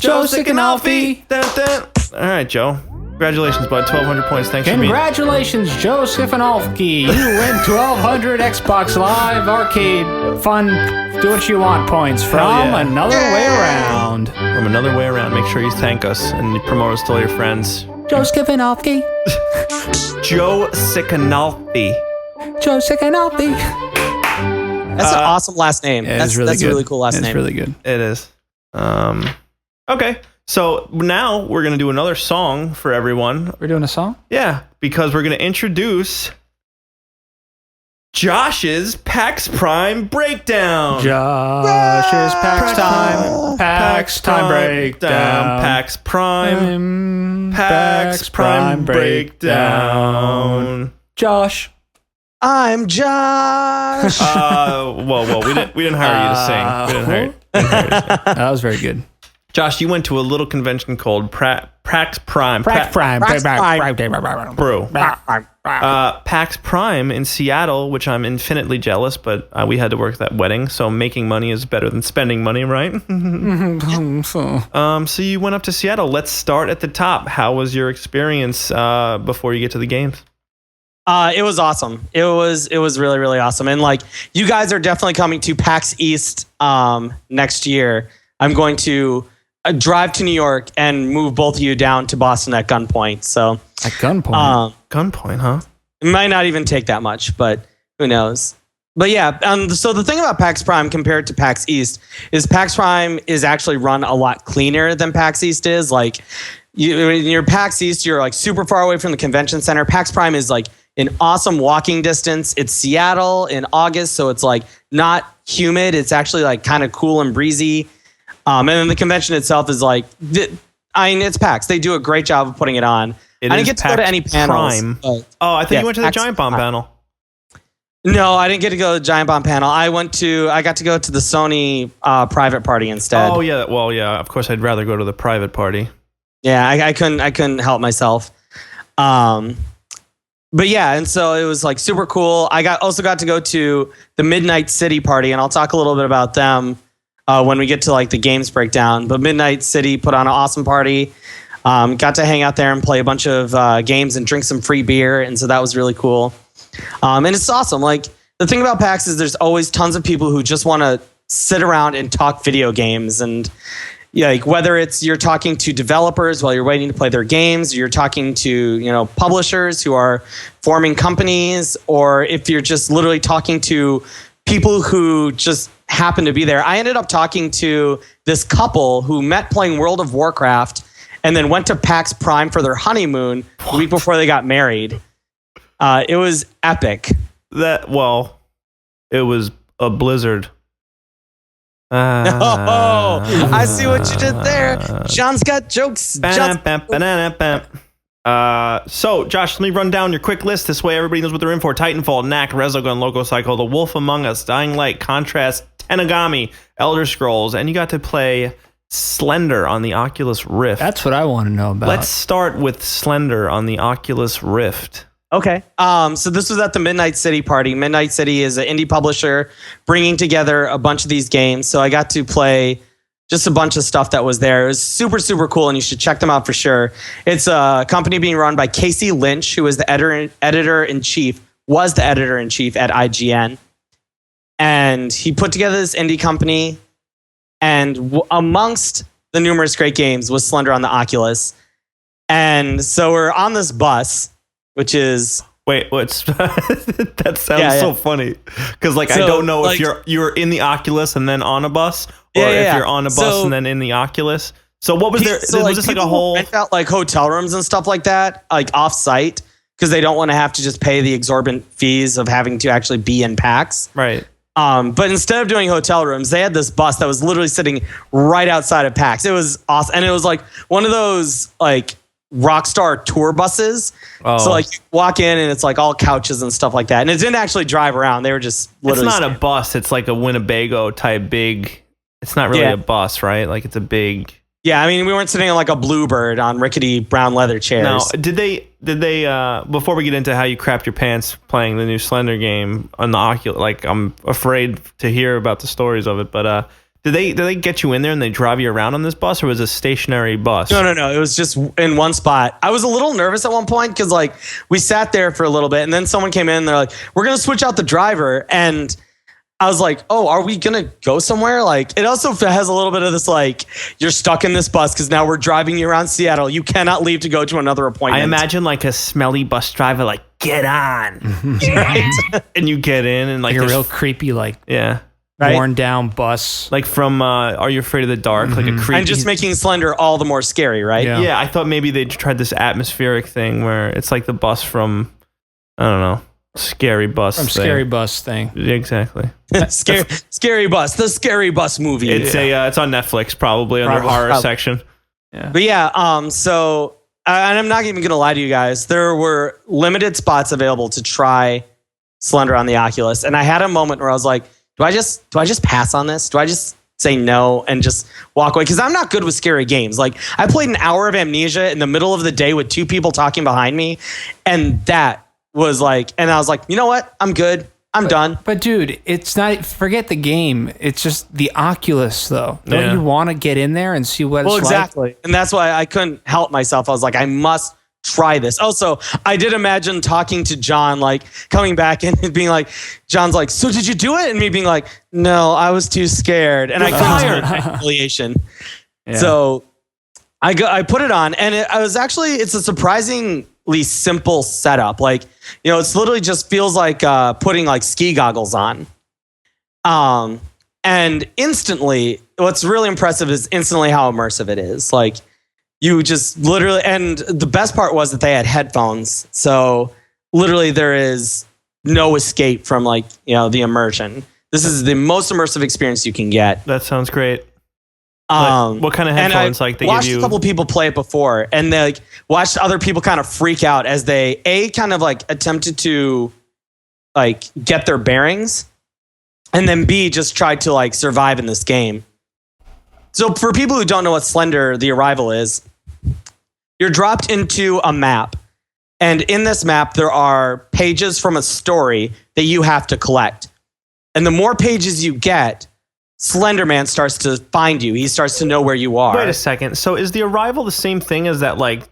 Joe Sicanolfi. Dun, dun. All right, Joe. Congratulations, bud. 1,200 points. Thanks for being. Congratulations, Joe Sicanolfi. You win 1,200 Xbox Live Arcade Fun Do What You Want points from Another Way Around. From Another Way Around. Make sure you thank us and you promote us to all your friends. Joe Sicanolfi. Joe Sicanolfi. Joe Sicanolfi. That's an awesome last name. Yeah, That's a really cool last name. It's really good. It is. Okay. So now we're going to do another song for everyone. We're doing a song? Yeah, because we're going to introduce Josh's Pax Prime Breakdown. Josh's Pax Time. Pax Time Breakdown. Pax Prime. Pax Prime Breakdown. Josh. I'm Josh. Whoa. We didn't hire you to sing. We didn't hire you to sing. That was very good. Josh, you went to a little convention called Pax Prime. Pax Prime. Brew. Pax Prime in Seattle, which I'm infinitely jealous, but we had to work that wedding, so making money is better than spending money, right? So you went up to Seattle. Let's start at the top. How was your experience before you get to the games? It was awesome. It was really, really awesome. And like, you guys are definitely coming to PAX East next year. I'm going to drive to New York and move both of you down to Boston at gunpoint. So at gunpoint, gunpoint, huh? It might not even take that much, but who knows? But yeah, so the thing about PAX Prime compared to PAX East is PAX Prime is actually run a lot cleaner than PAX East is. Like, in your PAX East, you're like super far away from the convention center. PAX Prime is like an awesome walking distance. It's Seattle in August, so it's like not humid. It's actually like kind of cool and breezy. And then the convention itself is like, it's PAX. They do a great job of putting it on. I didn't get to go to any panels. Oh, I thought you went to the Giant Bomb panel. No, I didn't get to go to the Giant Bomb panel. I got to go to the Sony private party instead. Oh yeah, well yeah. Of course, I'd rather go to the private party. Yeah, I couldn't help myself. But yeah, and so it was like super cool. I also got to go to the Midnight City party, and I'll talk a little bit about them when we get to like the games breakdown. But Midnight City put on an awesome party. Got to hang out there and play a bunch of games and drink some free beer, and so that was really cool. And it's awesome. Like, the thing about PAX is there's always tons of people who just want to sit around and talk video games, and yeah, like whether it's you're talking to developers while you're waiting to play their games, or you're talking to publishers who are forming companies, or if you're just literally talking to people who just happen to be there. I ended up talking to this couple who met playing World of Warcraft and then went to PAX Prime for their honeymoon the week before they got married. It was epic. It was a blizzard. I see what you did there. John's got jokes. So, Josh, let me run down your quick list. This way everybody knows what they're in for. Titanfall, Knack, Resogun, Loco Cycle, The Wolf Among Us, Dying Light, Contrast, Tenagami, Elder Scrolls, and you got to play Slender on the Oculus Rift. That's what I want to know about. Let's start with Slender on the Oculus Rift. Okay. So this was at the Midnight City party. Midnight City is an indie publisher bringing together a bunch of these games. So I got to play just a bunch of stuff that was there. It was super, super cool, and you should check them out for sure. It's a company being run by Casey Lynch, who was the editor-in-chief at IGN. And he put together this indie company, and amongst the numerous great games was Slender on the Oculus. And so we're on this bus, which is... Wait, what's that sounds so funny, because I don't know if you're in the Oculus and then on a bus, or if you're on a bus and then in the Oculus. So what was there? Was this like a whole rent out like hotel rooms and stuff like that, like off site, because they don't want to have to just pay the exorbitant fees of having to actually be in PAX. Right. But instead of doing hotel rooms, they had this bus that was literally sitting right outside of PAX. It was awesome, and it was like one of those like Rockstar tour buses. So like you walk in and it's like all couches and stuff like that. And it didn't actually drive around. They were just literally... It's not a bus. It's like a Winnebago type big... It's not really a bus, right? Like it's a big... Yeah, I mean, we weren't sitting on like a Bluebird on rickety brown leather chairs. Now, did they before we get into how you crapped your pants playing the new Slender game on the Oculus, like I'm afraid to hear about the stories of it, but did they get you in there and they drive you around on this bus, or was it a stationary bus? No. It was just in one spot. I was a little nervous at one point because like we sat there for a little bit and then someone came in and they're like, we're going to switch out the driver. And I was like, oh, are we going to go somewhere? Like, it also has a little bit of this, like, you're stuck in this bus because now we're driving you around Seattle. You cannot leave to go to another appointment. I imagine like a smelly bus driver, like, get on. Right? And you get in and like a real creepy, like, worn down bus. Like from Are You Afraid of the Dark? Like a creepy. And just making Slender all the more scary, right? Yeah, I thought maybe they tried this atmospheric thing where it's like the bus from, I don't know, Scary Bus from thing. Scary Bus thing. Exactly. Scary Bus, the Scary Bus movie. It's it's on Netflix probably on their horror section. Yeah. But yeah, so and I'm not even gonna lie to you guys, there were limited spots available to try Slender on the Oculus, and I had a moment where I was like, do I just pass on this? Do I just say no and just walk away. Because I'm not good with scary games. Like, I played an hour of Amnesia in the middle of the day with 2 people talking behind me. And that was like, and I was like, you know what? I'm good. I'm done. But dude, it's not, forget the game. It's just the Oculus though. Don't you want to get in there and see what it's like? Well, exactly. And that's why I couldn't help myself. I was like, I must try this. Also, I did imagine talking to John, like coming back and being like, John's like, so did you do it? And me being like, no, I was too scared. And I couldn't do my affiliation. Yeah. So I put it on, and it's a surprisingly simple setup. Like, it's literally just feels like putting like ski goggles on. And instantly, what's really impressive is instantly how immersive it is. Like, you just literally, and the best part was that they had headphones. So literally there is no escape from like, the immersion. This is the most immersive experience you can get. That sounds great. What kind of headphones they watched a couple people play it before, and they like watched other people kind of freak out as they kind of like attempted to like get their bearings, and then B, just tried to like survive in this game. So for people who don't know what Slender the Arrival is, you're dropped into a map, and in this map there are pages from a story that you have to collect, and the more pages you get, Slender Man starts to find you. He starts to know where you are. Wait a second. So is the Arrival the same thing as that, like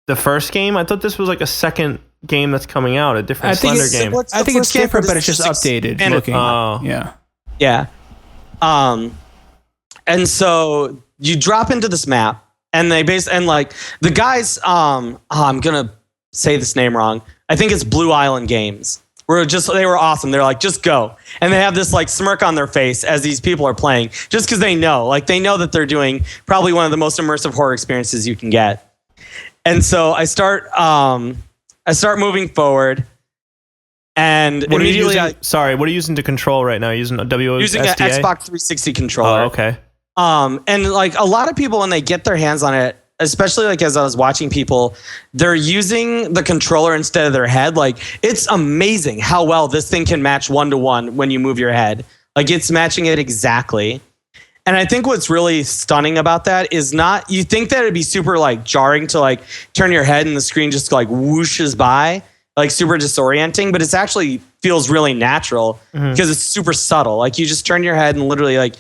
the first game? I thought this was like a second game that's coming out, a different Slender game. I think it's different, but it's just updated looking. Yeah. Yeah. And so you drop into this map, and they and like the guys, I'm gonna say this name wrong. I think it's Blue Island Games. They were awesome. They're like, just go. And they have this like smirk on their face as these people are playing, just because they know that they're doing probably one of the most immersive horror experiences you can get. And so I start moving forward, and what immediately what are you using to control right now? Using a WSDA? Using an Xbox 360 controller. Oh, okay. And like a lot of people, when they get their hands on it, especially like as I was watching people, they're using the controller instead of their head. Like, it's amazing how well this thing can match 1-to-1 when you move your head. Like, it's matching it exactly. And I think what's really stunning about that is you think that it'd be super like jarring to like turn your head and the screen just like whooshes by, like super disorienting, but it's actually feels really natural because it's super subtle. Like, you just turn your head and literally like,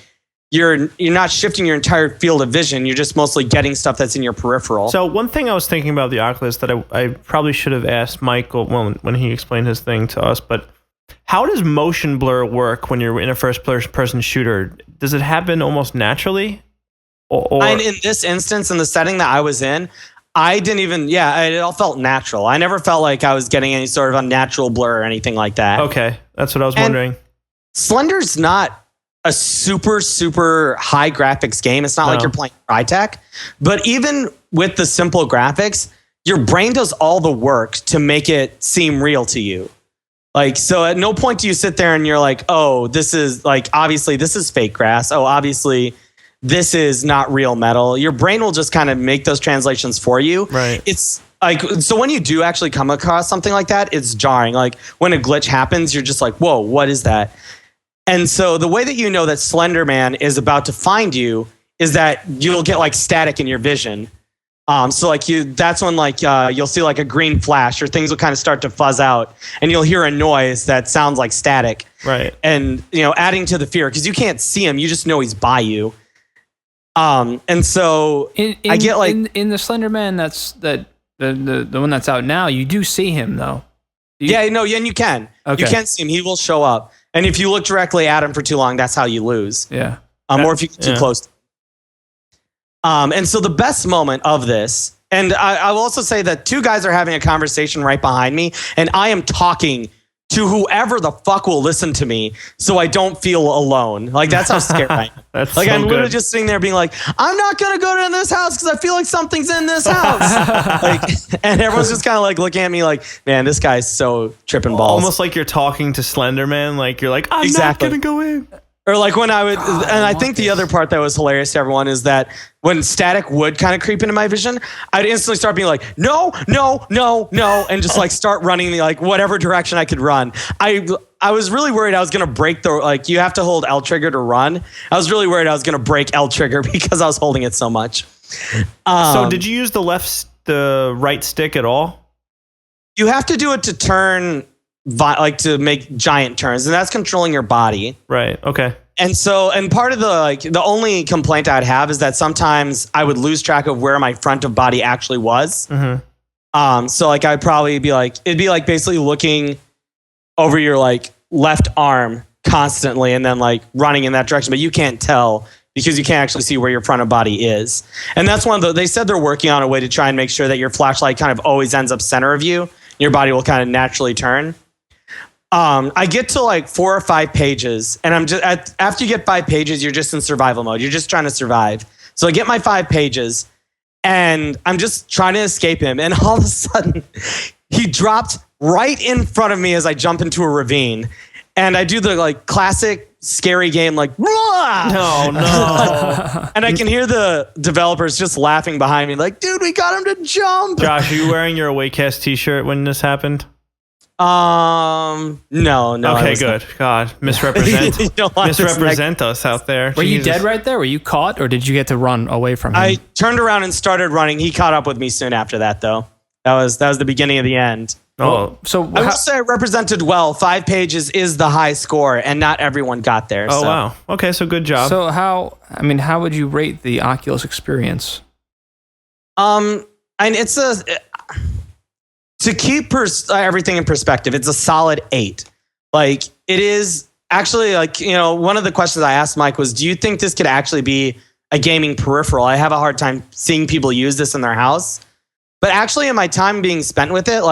you're not shifting your entire field of vision. You're just mostly getting stuff that's in your peripheral. So one thing I was thinking about the Oculus that I probably should have asked Michael when he explained his thing to us, but how does motion blur work when you're in a first-person shooter? Does it happen almost naturally? Or in this instance, in the setting that I was in, I didn't even, it all felt natural. I never felt like I was getting any sort of unnatural blur or anything like that. Okay, that's what I was wondering. Slender's not a super, super high graphics game. It's not like you're playing Crytek. But even with the simple graphics, your brain does all the work to make it seem real to you. Like, so at no point do you sit there and you're like, oh, this is like, obviously this is fake grass. Oh, obviously this is not real metal. Your brain will just kind of make those translations for you. Right. It's like, so when you do actually come across something like that, it's jarring. Like, when a glitch happens, you're just like, whoa, what is that? And so the way that you know that Slender Man is about to find you is that you'll get like static in your vision. So like that's when like you'll see like a green flash, or things will kind of start to fuzz out, and you'll hear a noise that sounds like static. Right. And adding to the fear, because you can't see him, you just know he's by you. And so I get like in the Slender Man, that's the one that's out now. You do see him though. And you can. Okay. You can see him. He will show up. And if you look directly at him for too long, that's how you lose. Yeah. Or if you get too close. And so the best moment of this, and I will also say that 2 guys are having a conversation right behind me, and I am talking to whoever the fuck will listen to me, so I don't feel alone. Like, that's how scared I am. That's like, so I'm literally good. just sitting there being like, I'm not going to go to this house because I feel like something's in this house. And everyone's just kind of like looking at me like, man, this guy's so tripping balls. Almost like you're talking to Slender Man. Like, you're like, I'm not going to go in. Or like when I would, and I think the other part that was hilarious to everyone is that when static would kind of creep into my vision, I'd instantly start being like, no, and just like start running the like whatever direction I could run. I I was really worried I was going to break you have to hold L trigger to run. I was really worried I was going to break L trigger because I was holding it so much. So did you use the right stick at all? You have to do it to turn, to make giant turns, and that's controlling your body. Right. Okay. And part of the only complaint I'd have is that sometimes I would lose track of where my front of body actually was. Mm-hmm. So I'd probably be it'd be basically looking over your left arm constantly and then running in that direction, but you can't tell because you can't actually see where your front of body is. And that's they said they're working on a way to try and make sure that your flashlight kind of always ends up center of you. Your body will kind of naturally turn. I get to 4 or 5 pages, and I'm just after you get 5 pages, you're just in survival mode. You're just trying to survive. So I get my 5 pages, and I'm just trying to escape him, and all of a sudden, he dropped right in front of me as I jump into a ravine, and I do the classic scary game no. And I can hear the developers just laughing behind me, dude, we got him to jump. Josh, are you wearing your AwayCast t-shirt when this happened? No. Okay, good. God, misrepresent us out there. Were you dead right there? Were you caught, or did you get to run away from him? I turned around and started running. He caught up with me soon after that, though. That was the beginning of the end. Oh, so I will say I represented well. 5 pages is the high score, and not everyone got there. Oh, wow. Okay, so good job. So how would you rate the Oculus experience? And it's to keep everything in perspective, it's a solid 8. It is actually one of the questions I asked Mike was, do you think this could actually be a gaming peripheral? I have a hard time seeing people use this in their house. But actually, in my time being spent with it,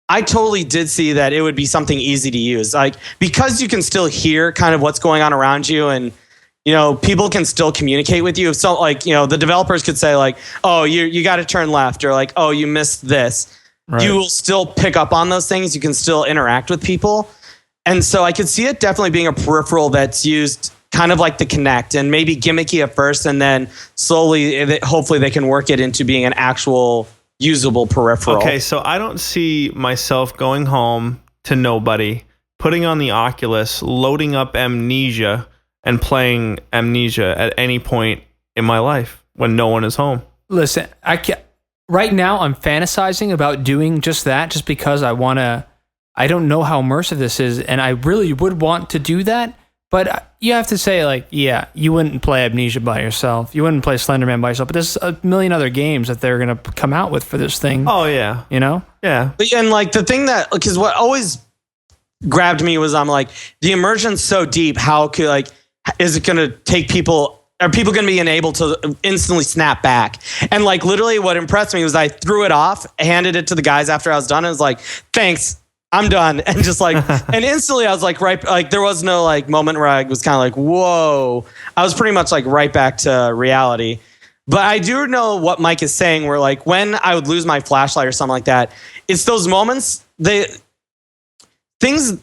I totally did see that it would be something easy to use. Because you can still hear kind of what's going on around you, and people can still communicate with you. So the developers could say oh, you got to turn left, or oh, you missed this. Right. You will still pick up on those things. You can still interact with people. And so I could see it definitely being a peripheral that's used kind of like the Kinect, and maybe gimmicky at first, and then slowly, hopefully they can work it into being an actual usable peripheral. Okay, so I don't see myself going home to nobody, putting on the Oculus, loading up Amnesia, and playing Amnesia at any point in my life when no one is home. Listen, right now I'm fantasizing about doing just that, just because I don't know how immersive this is, and I really would want to do that. But you have to say, you wouldn't play Amnesia by yourself. You wouldn't play Slenderman by yourself. But there's a million other games that they're going to come out with for this thing. Oh, yeah. Yeah. And the thing because what always grabbed me was the immersion's so deep. How could, is it going to take people... Are people going to be able to instantly snap back? And literally what impressed me was I threw it off, handed it to the guys after I was done, and was like, thanks, I'm done. And just and instantly I was there was no moment where I was kind of whoa. I was pretty much right back to reality. But I do know what Mike is saying, where when I would lose my flashlight or something like that, it's those moments, things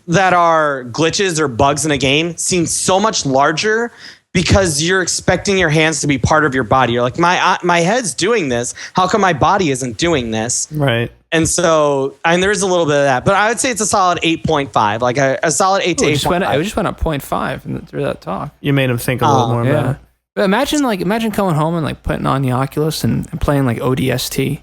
that are glitches or bugs in a game seem so much larger, because you're expecting your hands to be part of your body. You're my head's doing this. How come my body isn't doing this? Right. And so, there is a little bit of that. But I would say it's a solid 8.5, a solid 8 to 8.5. I just went up 0.5 through that talk. You made him think a little more about it. But imagine coming home and putting on the Oculus and playing ODST.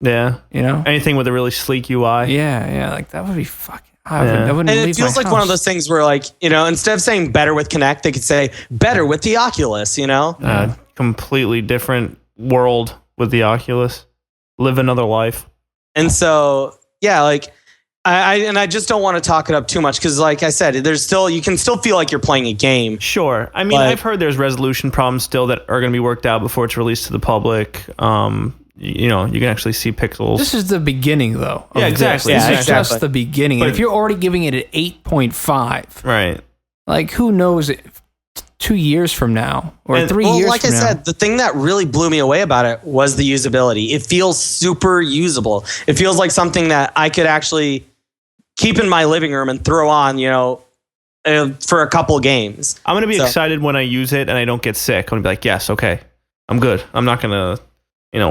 Yeah. Anything with a really sleek UI. Yeah. That would be fucking... I wouldn't and leave it feels my like house. one of those things where instead of saying better with Kinect, they could say better with the Oculus, Completely different world with the Oculus. Live another life. And so, I just don't want to talk it up too much, because like I said, you can still feel like you're playing a game. Sure. I mean, I've heard there's resolution problems still that are going to be worked out before it's released to the public. You can actually see pixels. This is the beginning, though. Yeah, exactly. This is just the beginning. But if you're already giving it an 8.5, right? Who knows? 2 years from now or 3 years from now. Like I said, the thing that really blew me away about it was the usability. It feels super usable. It feels like something that I could actually keep in my living room and throw on, for a couple games. I'm going to be excited when I use it and I don't get sick. I'm going to be like, yes, okay, I'm good. I'm not going to...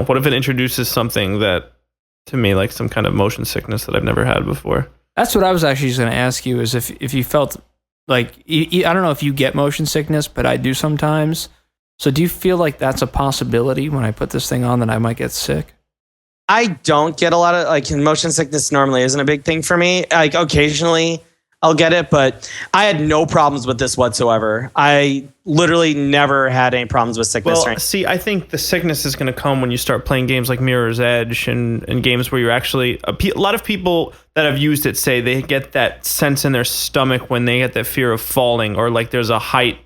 what if it introduces something that, to me, some kind of motion sickness that I've never had before? That's what I was actually just going to ask you is if you felt like, I don't know if you get motion sickness, but I do sometimes. So do you feel like that's a possibility when I put this thing on that I might get sick? I don't get a lot of like motion sickness normally isn't a big thing for me. Like occasionally I'll get it, but I had no problems with this whatsoever. I literally never had any problems with sickness. Well, see, I think the sickness is going to come when you start playing games like Mirror's Edge and games where you're actually... A lot of people that have used it say they get that sense in their stomach when they get that fear of falling or like there's a height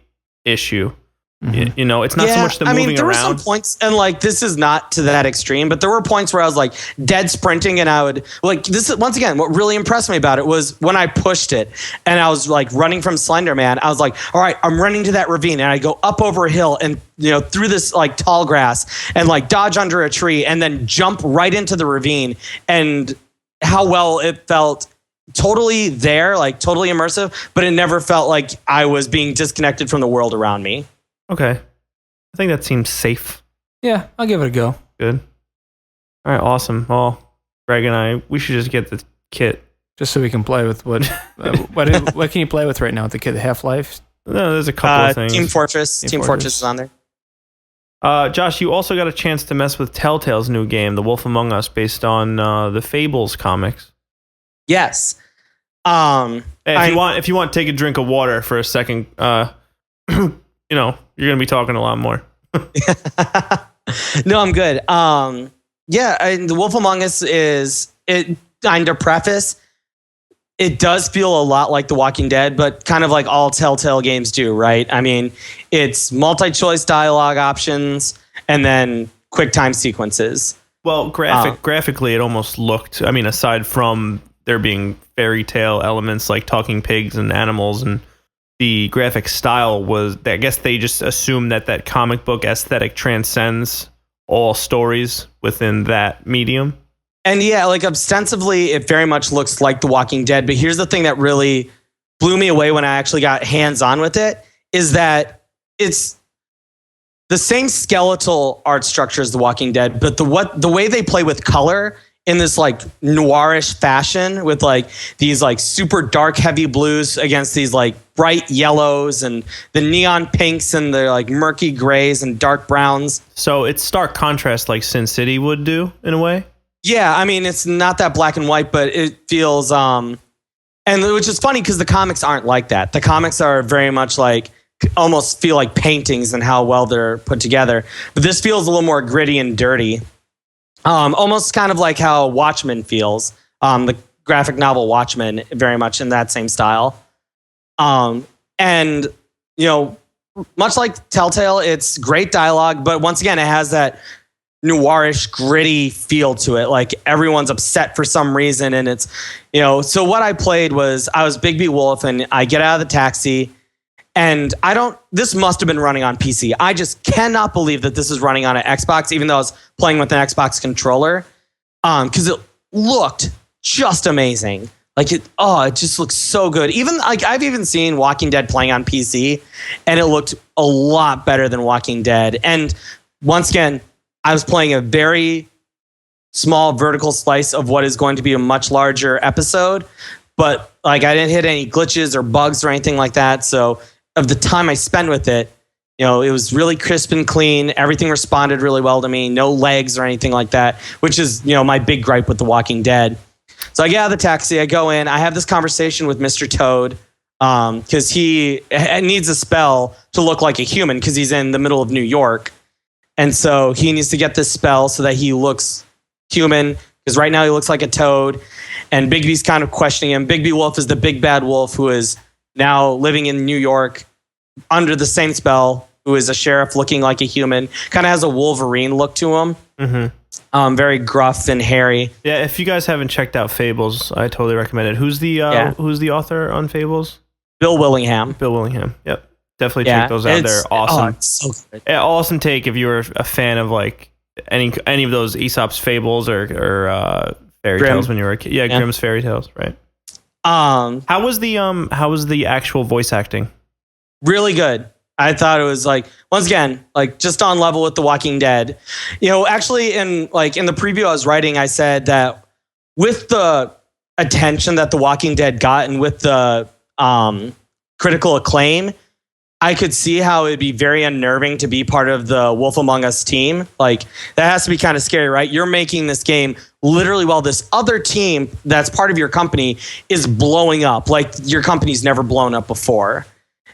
issue. Mm-hmm. You know, it's not so much the moving around. There were some points, and like this is not to that extreme, but there were points where I was like dead sprinting, and I would like this. Once again, what really impressed me about it was when I pushed it, and I was like running from Slender Man. I was like, all right, I'm running to that ravine, and I go up over a hill, and through this like tall grass, and like dodge under a tree, and then jump right into the ravine, and how well it felt. Totally there, like totally immersive, but it never felt like I was being disconnected from the world around me. Okay. I think that seems safe. Yeah, I'll give it a go. Good. All right, awesome. Well, Greg and we should just get the kit. Just so we can play with what can you play with right now with the kit? Half-Life? No, there's a couple of things. Team Fortress. Team Fortress is on there. Josh, you also got a chance to mess with Telltale's new game, The Wolf Among Us, based on the Fables comics. Yes. Hey, if you want, take a drink of water for a second. You're going to be talking a lot more. No, I'm good. The Wolf Among Us is, it kind of preface, it does feel a lot like The Walking Dead, but kind of like all Telltale games do, right? I mean, it's multi-choice dialogue options and then quick time sequences. Well, graphically, it almost looked, I mean, aside from there being fairy tale elements like talking pigs and animals, and the graphic style was, I guess they just assumed that comic book aesthetic transcends all stories within that medium. And yeah, like ostensibly, it very much looks like The Walking Dead. But here's the thing that really blew me away when I actually got hands-on with it, is that it's the same skeletal art structure as The Walking Dead, but the way they play with color in this like noirish fashion with like these like super dark heavy blues against these like bright yellows and the neon pinks and the like murky grays and dark browns. So it's stark contrast like Sin City would do in a way. Yeah, I mean, it's not that black and white, but it feels and which is funny because the comics aren't like that. The comics are very much like almost feel like paintings and how well they're put together. But this feels a little more gritty and dirty. Almost kind of like how Watchmen feels. The graphic novel Watchmen, very much in that same style. And much like Telltale, it's great dialogue, but once again, it has that noirish, gritty feel to it. Like everyone's upset for some reason, and it's so what I played was I was Bigby Wolf, and I get out of the taxi. And this must have been running on PC. I just cannot believe that this is running on an Xbox, even though I was playing with an Xbox controller. Because it looked just amazing. Like it just looks so good. Even like I've even seen Walking Dead playing on PC, and it looked a lot better than Walking Dead. And once again, I was playing a very small vertical slice of what is going to be a much larger episode. But like I didn't hit any glitches or bugs or anything like that. So of the time I spent with it, it was really crisp and clean. Everything responded really well to me. No lags or anything like that, which is, my big gripe with The Walking Dead. So I get out of the taxi, I go in, I have this conversation with Mr. Toad because he needs a spell to look like a human because he's in the middle of New York. And so he needs to get this spell so that he looks human, because right now he looks like a toad. And Bigby's kind of questioning him. Bigby Wolf is the big bad wolf who is now living in New York under the same spell, who is a sheriff looking like a human. Kind of has a Wolverine look to him. Mm-hmm. Very gruff and hairy. Yeah, if you guys haven't checked out Fables, I totally recommend it. Who's the author on Fables? Bill Willingham. Yep. Definitely check those out. They're awesome. It's so good. Yeah, awesome take if you're a fan of like any of those Aesop's Fables or fairy tales when you were a kid. Yeah, Grimm's fairy tales, right? How was the actual voice acting? Really good. I thought it was like, once again, like just on level with The Walking Dead. Actually in the preview I was writing, I said that with the attention that The Walking Dead got, and with the critical acclaim, I could see how it'd be very unnerving to be part of the Wolf Among Us team. Like, that has to be kind of scary, right? You're making this game literally while this other team that's part of your company is blowing up. Like, your company's never blown up before.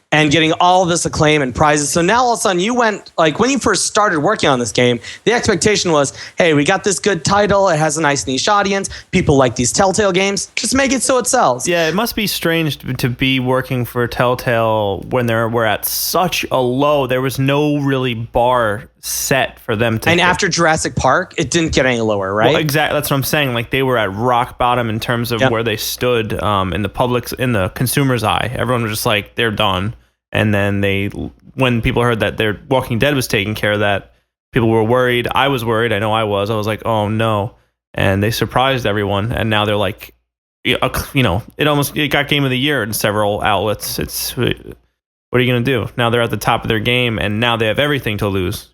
And getting all this acclaim and prizes. So now all of a sudden you went, like, when you first started working on this game, the expectation was, hey, we got this good title. It has a nice niche audience. People like these Telltale games. Just make it so it sells. Yeah, it must be strange to be working for Telltale when we're at such a low. There was no really bar set for them to. And after Jurassic Park, it didn't get any lower, right? Well, exactly. That's what I'm saying. Like, they were at rock bottom in terms of where they stood in the consumer's eye. Everyone was just like, they're done. And then when people heard that their Walking Dead was taking care of that, people were worried. I was worried. I know I was. I was like, oh no. And they surprised everyone. And now they're like, it got Game of the Year in several outlets. What are you going to do? Now they're at the top of their game, and now they have everything to lose,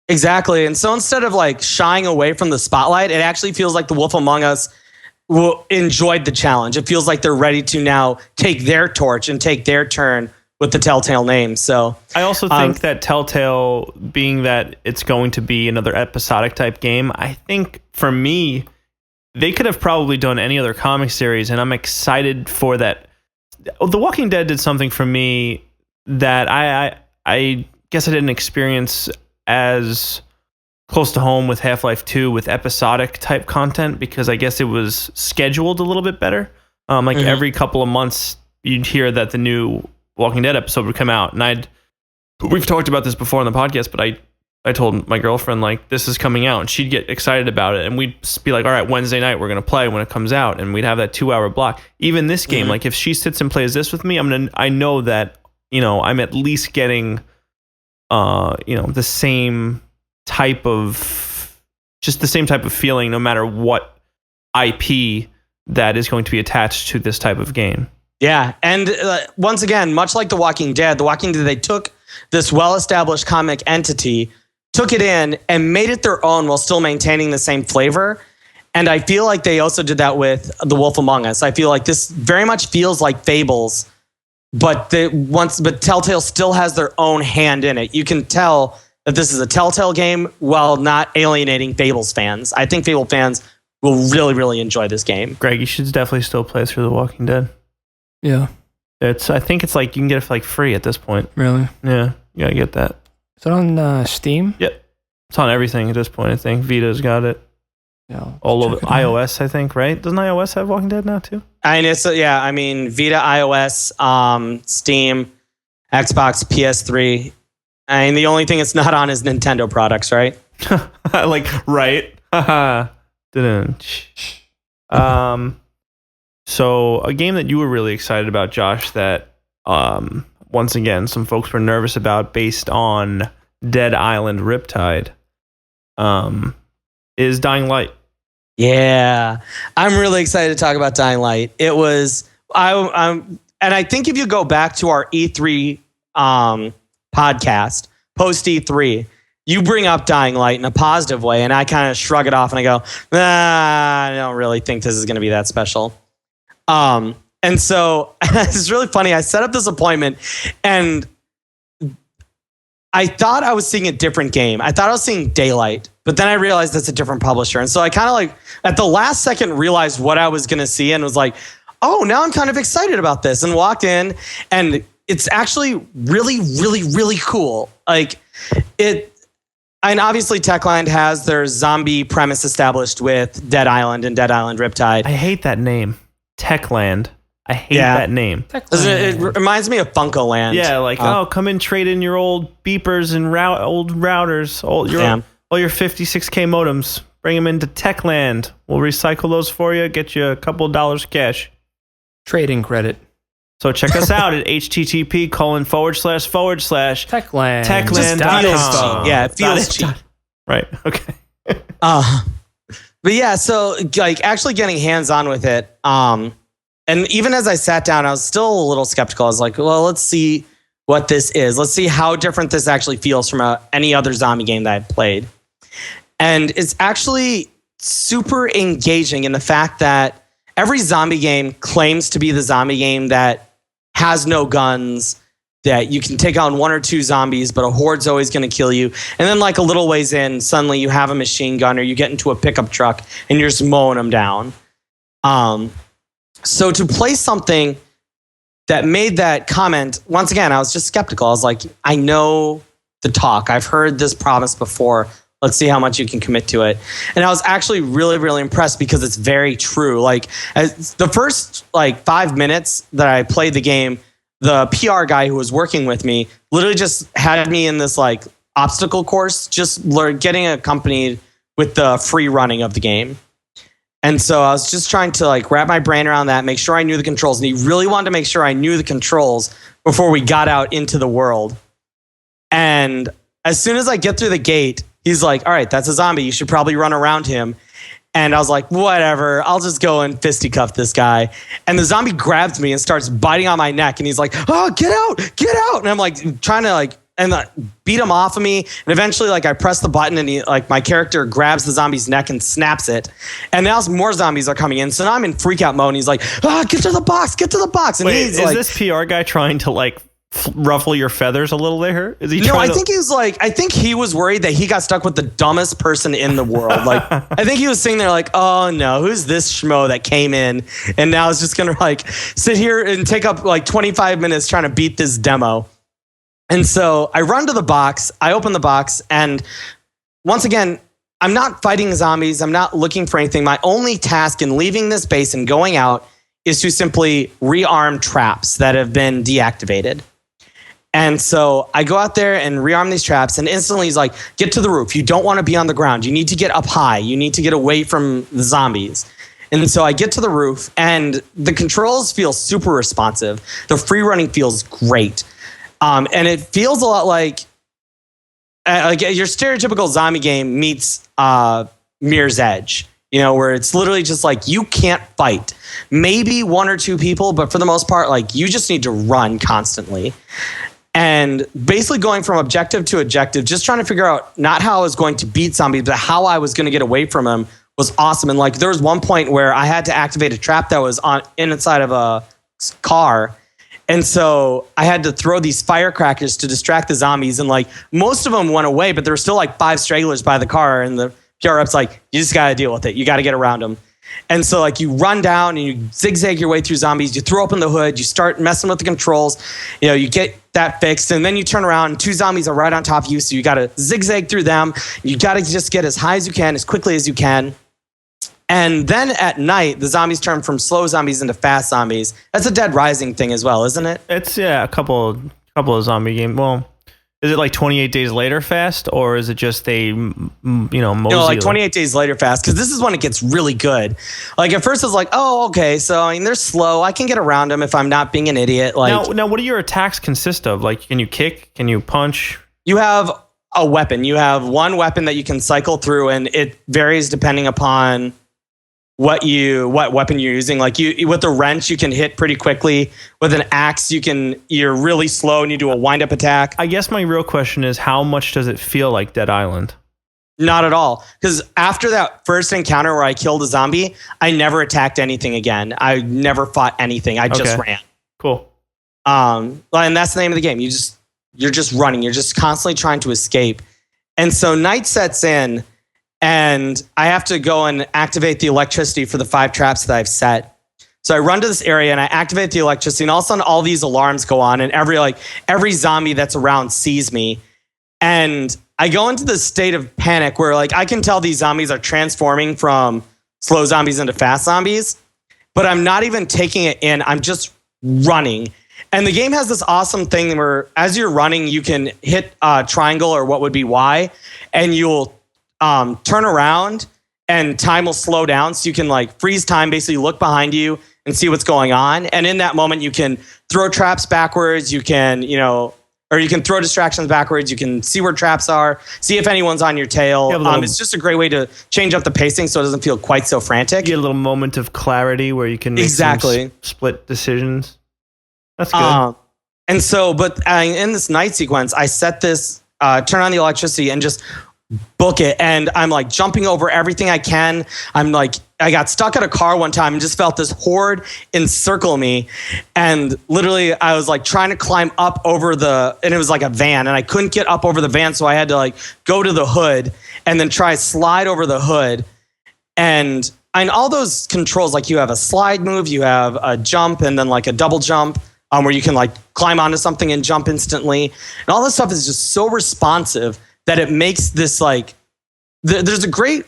Exactly. And so instead of like shying away from the spotlight, it actually feels like the Wolf Among Us enjoyed the challenge. It feels like they're ready to now take their torch and take their turn with the Telltale name. So I also think that Telltale, being that it's going to be another episodic type game, I think for me, they could have probably done any other comic series, and I'm excited for that. The Walking Dead did something for me that I guess I didn't experience as close to home with Half-Life 2 with episodic type content, because I guess it was scheduled a little bit better. Every couple of months you'd hear that the new Walking Dead episode would come out, and we've talked about this before on the podcast, but I told my girlfriend, like, this is coming out, and she'd get excited about it, and we'd be like, all right, Wednesday night we're gonna play when it comes out, and we'd have that 2-hour block. Even this game, like, if she sits and plays this with me, I know that I'm at least getting the same type of feeling, no matter what IP that is going to be attached to this type of game. Yeah, and once again, much like The Walking Dead, they took this well-established comic entity, took it in, and made it their own while still maintaining the same flavor. And I feel like they also did that with The Wolf Among Us. I feel like this very much feels like Fables, but Telltale still has their own hand in it. You can tell that this is a Telltale game while not alienating Fables fans. I think Fable fans will really, really enjoy this game. Greg, you should definitely still play through The Walking Dead. Yeah. I think it's like you can get it for like free at this point. Really? Yeah, you gotta get that. Is it on Steam? Yep. It's on everything at this point, I think. Vita's got it. Yeah. All over iOS, I think, right? Doesn't iOS have Walking Dead now too? Vita, iOS, Steam, Xbox, PS3. I mean, the only thing it's not on is Nintendo products, right? Right? Didn't. So a game that you were really excited about, Josh, that once again some folks were nervous about based on Dead Island Riptide, is Dying Light. Yeah, I'm really excited to talk about Dying Light. It was and I think if you go back to our E3 podcast post E3, you bring up Dying Light in a positive way, and I kind of shrug it off and I go, I don't really think this is going to be that special. And so it's really funny. I set up this appointment and I thought I was seeing a different game. I thought I was seeing Daylight, but then I realized that's a different publisher. And so I kind of like at the last second realized what I was going to see and was like, oh, now I'm kind of excited about this, and walked in, and it's actually really, really, really cool. Like and obviously Techland has their zombie premise established with Dead Island and Dead Island Riptide. I hate that name. Techland. I hate that name. It reminds me of Funko Land. Yeah, like, come and trade in your old beepers and old routers, all your 56K modems. Bring them into Techland. We'll recycle those for you, get you a couple of dollars cash. Trading credit. So check us out at http:// Techland.com. Yeah, it feels cheap. Right. Okay. But yeah, so like actually getting hands-on with it, and even as I sat down, I was still a little skeptical. I was like, well, let's see what this is. Let's see how different this actually feels from any other zombie game that I've played. And it's actually super engaging in the fact that, every zombie game claims to be the zombie game that has no guns, that you can take on 1 or 2 zombies, but a horde's always going to kill you. And then like a little ways in, suddenly you have a machine gun or you get into a pickup truck and you're just mowing them down. So to play something that made that comment, once again, I was just skeptical. I was like, I know the talk. I've heard this promise before. Let's see how much you can commit to it. And I was actually really, really impressed because it's very true. Like the first like 5 minutes that I played the game, the PR guy who was working with me literally just had me in this like obstacle course, just getting accompanied with the free running of the game. And so I was just trying to like wrap my brain around that, make sure I knew the controls. And he really wanted to make sure I knew the controls before we got out into the world. And as soon as I get through the gate, he's like, all right, that's a zombie. You should probably run around him. And I was like, whatever, I'll just go and fisticuff this guy. And the zombie grabs me and starts biting on my neck. And he's like, oh, get out, get out. And I'm like trying to like, and beat him off of me. And eventually like I press the button and he, like my character grabs the zombie's neck and snaps it. And now more zombies are coming in. So now I'm in freak out mode. And he's like, get to the box, get to the box. And wait, he's is like, this PR guy trying to like ruffle your feathers a little there? Is he? No, I think he was like, I think he was worried that he got stuck with the dumbest person in the world. Like, I think he was sitting there like, oh no, who's this schmo that came in and now is just gonna like sit here and take up like 25 minutes trying to beat this demo. And so I run to the box, I open the box, and once again, I'm not fighting zombies. I'm not looking for anything. My only task in leaving this base and going out is to simply rearm traps that have been deactivated. And so I go out there and rearm these traps, and instantly he's like, get to the roof. You don't want to be on the ground. You need to get up high. You need to get away from the zombies. And so I get to the roof, and the controls feel super responsive. The free running feels great. And it feels a lot like your stereotypical zombie game meets Mirror's Edge. You know, where it's literally just like you can't fight. Maybe 1 or 2 people, but for the most part, like you just need to run constantly. And basically going from objective to objective, just trying to figure out not how I was going to beat zombies, but how I was going to get away from them was awesome. And like there was one point where I had to activate a trap that was inside of a car. And so I had to throw these firecrackers to distract the zombies. And like most of them went away, but there were still like 5 stragglers by the car. And the PR rep's like, you just got to deal with it. You got to get around them. And so like you run down and you zigzag your way through zombies. You throw open the hood. You start messing with the controls. You know, you get that fixed. And then you turn around and 2 zombies are right on top of you. So you got to zigzag through them. You got to just get as high as you can, as quickly as you can. And then at night, the zombies turn from slow zombies into fast zombies. That's a Dead Rising thing as well, isn't it? It's a couple of zombie games. Well, is it like 28 days later fast, or is it just they, mosey? No, like 28 days later fast, because this is when it gets really good. Like at first it's like, oh, okay, so I mean they're slow. I can get around them if I'm not being an idiot. Like now, what do your attacks consist of? Like, can you kick? Can you punch? You have a weapon. You have one weapon that you can cycle through, and it varies depending upon what weapon you're using. Like you with a wrench, you can hit pretty quickly. With an axe, you're really slow and you do a wind up attack. I guess my real question is, how much does it feel like Dead Island? Not at all. Because after that first encounter where I killed a zombie, I never attacked anything again. I never fought anything. I just ran. Cool. And that's the name of the game. You're just running. You're just constantly trying to escape. And so night sets in, and I have to go and activate the electricity for the 5 traps that I've set. So I run to this area and I activate the electricity, and all of a sudden all these alarms go on, and every zombie that's around sees me. And I go into this state of panic where like I can tell these zombies are transforming from slow zombies into fast zombies, but I'm not even taking it in. I'm just running. And the game has this awesome thing where as you're running, you can hit triangle or what would be Y, and you'll turn around and time will slow down. So you can like freeze time, basically look behind you and see what's going on. And in that moment, you can throw traps backwards. You can, or you can throw distractions backwards. You can see where traps are, see if anyone's on your tail. It's just a great way to change up the pacing so it doesn't feel quite so frantic. You get a little moment of clarity where you can make some split decisions. That's good. And so, but in this night sequence, I set this, turn on the electricity and just book it. And I'm like jumping over everything I can. I'm like, I got stuck at a car one time and just felt this horde encircle me. And literally I was like trying to climb up over and it was like a van, and I couldn't get up over the van. So I had to like go to the hood and then try slide over the hood. And all those controls, like you have a slide move, you have a jump, and then like a double jump where you can like climb onto something and jump instantly. And all this stuff is just so responsive that it makes this like, there's a great,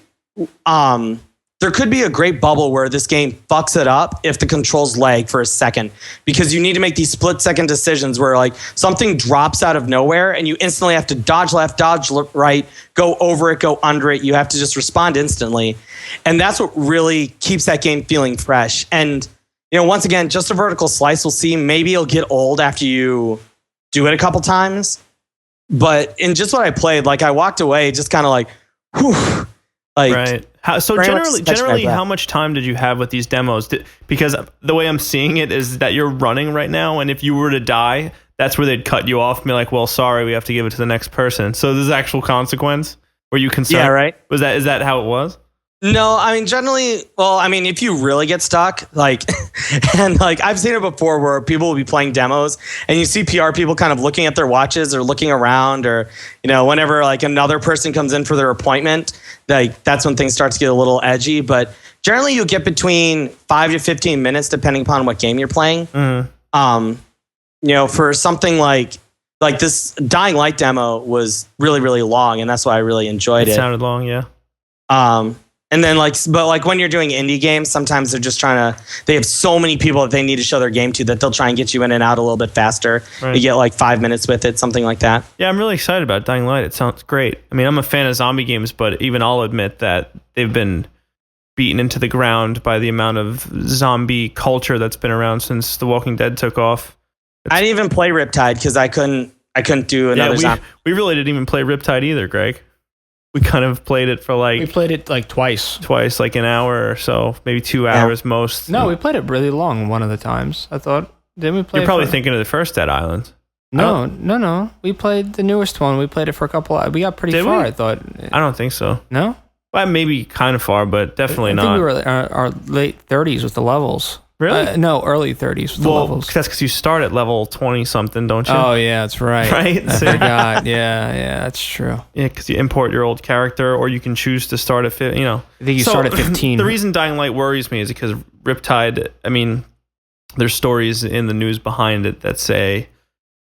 there could be a great bubble where this game fucks it up if the controls lag for a second, because you need to make these split-second decisions where like something drops out of nowhere and you instantly have to dodge left, dodge right, go over it, go under it. You have to just respond instantly. And that's what really keeps that game feeling fresh. And, you know, once again, just a vertical slice, we'll see. Maybe it'll get old after you do it a couple times. But in just what I played, like I walked away just kind of like, whew. Like, right. So generally, how much time did you have with these demos? Because the way I'm seeing it is that you're running right now, and if you were to die, that's where they'd cut you off and be like, "Well, sorry, we have to give it to the next person." So there's actual consequence. Were you concerned? Yeah, right. Is that how it was? No, I mean, generally, well, I mean, if you really get stuck, like, and like, I've seen it before where people will be playing demos and you see PR people kind of looking at their watches or looking around, or, you know, whenever like another person comes in for their appointment, like that's when things start to get a little edgy. But generally you'll get between 5 to 15 minutes, depending upon what game you're playing. You know, for something like this Dying Light demo was really, really long. And that's why I really enjoyed it. It sounded long. Yeah. And then but when you're doing indie games, sometimes they're just they have so many people that they need to show their game to that they'll try and get you in and out a little bit faster. Right. You get like 5 minutes with it, something like that. Yeah, I'm really excited about Dying Light. It sounds great. I mean, I'm a fan of zombie games, but even I'll admit that they've been beaten into the ground by the amount of zombie culture that's been around since The Walking Dead took off. I didn't even play Riptide because I couldn't do another zombie. We really didn't even play Riptide either, Greg. We kind of played it for like... We played it like twice. Twice, like an hour or so. Maybe 2 hours most. No, we played it really long one of the times, I thought. Didn't we play You're probably thinking of the first Dead Island. No. We played the newest one. We played it for a couple... We got pretty far, I thought. I don't think so. No? Well, maybe kind of far, but definitely not. I think we were our late 30s with the levels. Really? No, early 30s with the levels. That's because you start at level 20-something, don't you? Oh, yeah, that's right. Right? I forgot. Yeah, that's true. Yeah, because you import your old character, or you can choose to start at, you know. I think you start at 15. The reason Dying Light worries me is because Riptide, I mean, there's stories in the news behind it that say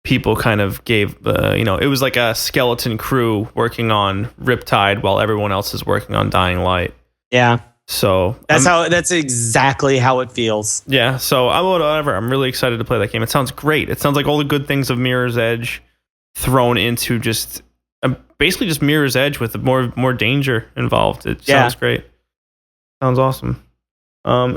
people kind of gave, it was like a skeleton crew working on Riptide while everyone else is working on Dying Light. Yeah. So that's exactly how it feels. Yeah. So whatever. I'm really excited to play that game. It sounds great. It sounds like all the good things of Mirror's Edge thrown into just basically just Mirror's Edge with more danger involved. It sounds great. Sounds awesome.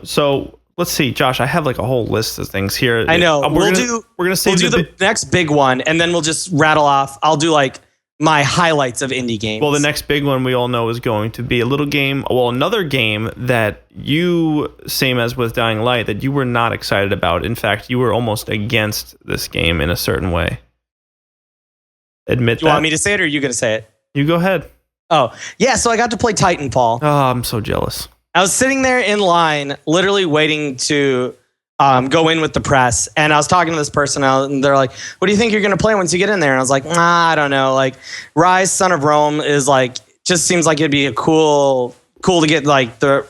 So let's see, Josh. I have like a whole list of things here. I know. We'll do the next big one, and then we'll just rattle off. I'll do like my highlights of indie games. Well, the next big one we all know is going to be another game that you, same as with Dying Light, that you were not excited about. In fact, you were almost against this game in a certain way. Admit that. You want me to say it, or are you going to say it? You go ahead. Oh, yeah, so I got to play Titanfall. Oh, I'm so jealous. I was sitting there in line, literally waiting to go in with the press, and I was talking to this person, and they're like, "What do you think you're going to play once you get in there?" And I was like, I don't know. Like, Rise, Son of Rome is like, just seems like it'd be a cool to get like the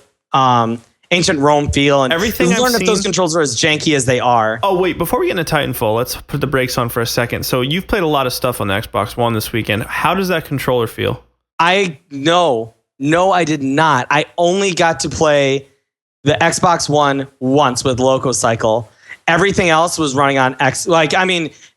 ancient Rome feel, and everything. I've learned seen, if those controls are as janky as they are. Oh wait, before we get into Titanfall, let's put the brakes on for a second. So you've played a lot of stuff on the Xbox One this weekend. How does that controller feel? No, I did not. I only got to play the Xbox One once with LocoCycle. Everything else was running on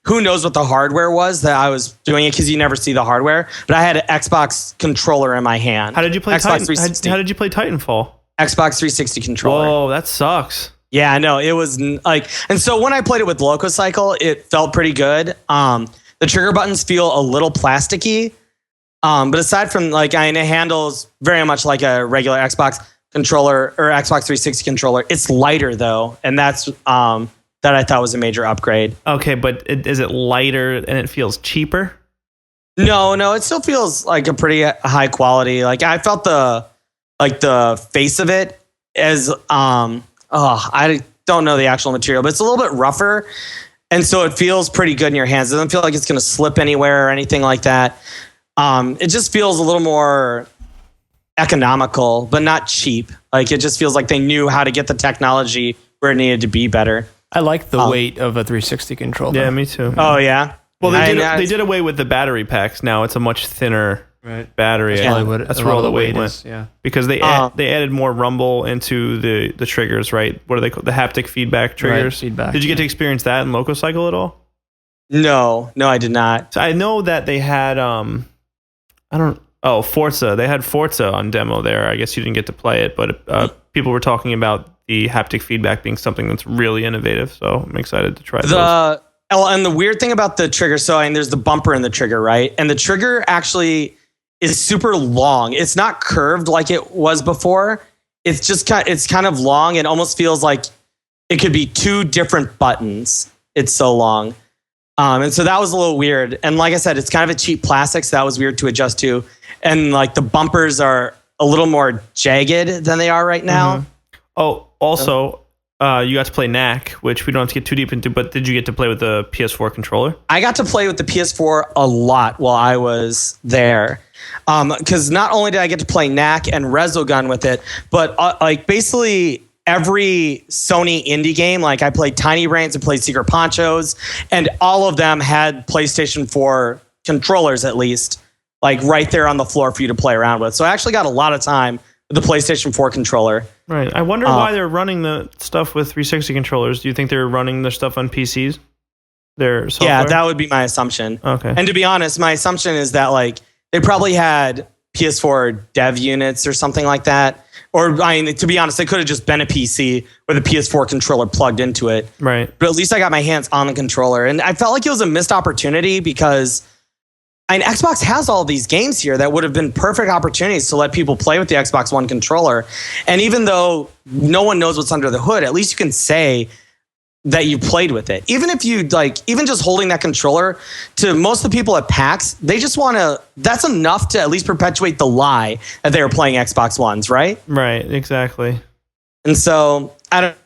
who knows what the hardware was that I was doing it, because you never see the hardware. But I had an Xbox controller in my hand. How did you play How did you play Titanfall? Xbox 360 controller. Oh, that sucks. Yeah, I know. It was like, and so when I played it with LocoCycle, it felt pretty good. The trigger buttons feel a little plasticky. But aside from it handles very much like a regular Xbox controller or Xbox 360 controller. It's lighter though, and that's that I thought was a major upgrade. Okay, but is it lighter and it feels cheaper? No, it still feels like a pretty high quality. Like I felt the face of it as I don't know the actual material, but it's a little bit rougher. And so it feels pretty good in your hands. It doesn't feel like it's going to slip anywhere or anything like that. It just feels a little more economical, but not cheap. Like it just feels like they knew how to get the technology where it needed to be better. I like the weight of a 360 controller. Yeah, me too. Oh yeah. Well, they did away with the battery packs. Now it's a much thinner battery. That's where all the weight went. Yeah, because they added more rumble into the triggers. Right? What are they called? The haptic feedback triggers. Right, feedback. Did you get to experience that in Lococycle at all? No, I did not. So I know that they had Forza. They had Forza on demo there. I guess you didn't get to play it, but people were talking about the haptic feedback being something that's really innovative. So I'm excited to try those. And the weird thing about the trigger, there's the bumper in the trigger, right? And the trigger actually is super long. It's not curved like it was before. It's just kind of long. It almost feels like it could be two different buttons. It's so long. And so that was a little weird. And like I said, it's kind of a cheap plastic, so that was weird to adjust to. And like the bumpers are a little more jagged than they are right now. Mm-hmm. Oh, also, you got to play Knack, which we don't have to get too deep into, but did you get to play with the PS4 controller? I got to play with the PS4 a lot while I was there. Because not only did I get to play Knack and Resogun with it, but like basically every Sony indie game, like I played Tiny Brains and played Secret Ponchos, and all of them had PlayStation 4 controllers at least, like right there on the floor for you to play around with. So I actually got a lot of time with the PlayStation 4 controller. Right. I wonder why they're running the stuff with 360 controllers. Do you think they're running their stuff on PCs? Their software? Yeah, that would be my assumption. Okay. And to be honest, my assumption is that like they probably had PS4 dev units or something like that. Or I mean, to be honest, it could have just been a PC with a PS4 controller plugged into it. Right. But at least I got my hands on the controller. And I felt like it was a missed opportunity because Xbox has all these games here that would have been perfect opportunities to let people play with the Xbox One controller. And even though no one knows what's under the hood, at least you can say that you played with it. Even if you even just holding that controller, to most of the people at PAX, they just want to, that's enough to at least perpetuate the lie that they were playing Xbox Ones, right? Right, exactly. And so I don't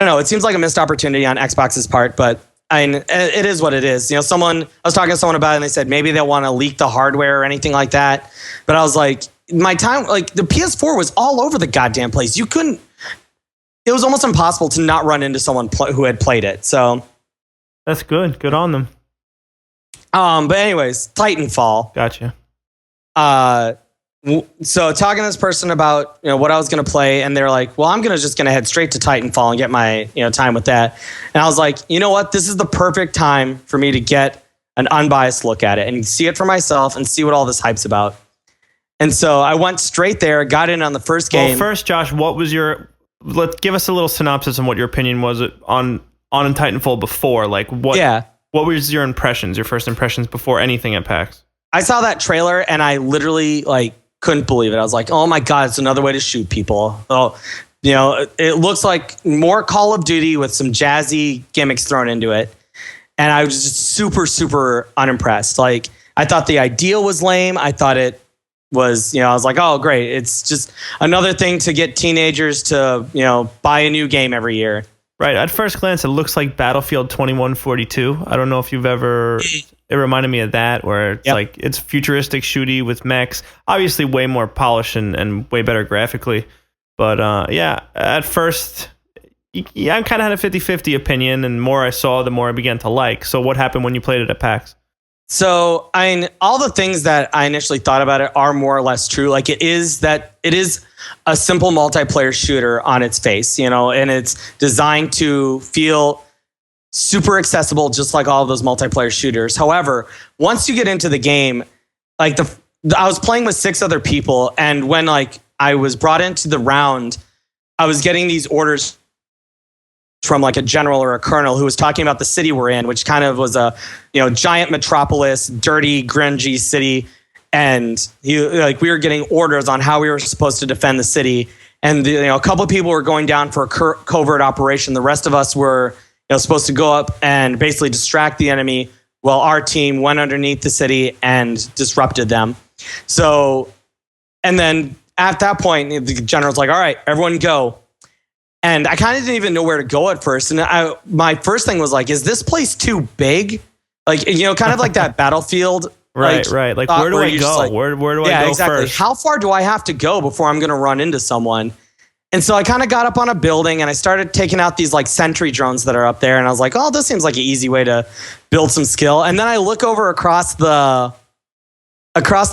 know. It seems like a missed opportunity on Xbox's part, but I mean, it is what it is. I was talking to someone about it and they said maybe they want to leak the hardware or anything like that. But I was like, my time, like the PS4 was all over the goddamn place. It was almost impossible to not run into someone who had played it. So that's good. Good on them. But anyways, Titanfall. Gotcha. So talking to this person about what I was going to play, and they're like, well, I'm just going to head straight to Titanfall and get my time with that. And I was like, you know what? This is the perfect time for me to get an unbiased look at it and see it for myself and see what all this hype's about. And so I went straight there, got in on the first game. Well, first, Josh, let's give us a little synopsis on what your opinion was on Titanfall before. Like what was your impressions, your first impressions before anything at PAX? I saw that trailer and I literally couldn't believe it. I was like, oh my God, it's another way to shoot people. Oh, it looks like more Call of Duty with some jazzy gimmicks thrown into it. And I was just super, super unimpressed. Like, I thought the idea was lame. I thought it was, I was like, oh, great. It's just another thing to get teenagers to, buy a new game every year. Right. At first glance, it looks like Battlefield 2142. I don't know if you've ever... It reminded me of that, where it's like it's futuristic shooty with mechs. Obviously, way more polished and way better graphically. But at first, I kind of had a 50-50 opinion, and the more I saw, the more I began to like. So what happened when you played it at PAX? So, I mean, all the things that I initially thought about it are more or less true. Like it is a simple multiplayer shooter on its face, and it's designed to feel super accessible, just like all of those multiplayer shooters. However, once you get into the game, like I was playing with 6 other people, and when I was brought into the round, I was getting these orders from a general or a colonel who was talking about the city we're in, which kind of was a giant metropolis, dirty, grungy city, and we were getting orders on how we were supposed to defend the city. And a couple of people were going down for a covert operation. The rest of us were supposed to go up and basically distract the enemy Well, our team went underneath the city and disrupted them. So, and then at that point, the general's like, all right, everyone go. And I kind of didn't even know where to go at first. And my first thing was like, is this place too big? Like, you know, kind of like that Battlefield. Right. Like, where do I go? Like, where do I go exactly. first? How far do I have to go before I'm going to run into someone? And so I kind of got up on a building and I started taking out these like sentry drones that are up there. And I was like, oh, this seems like an easy way to build some skill. And then I look over across the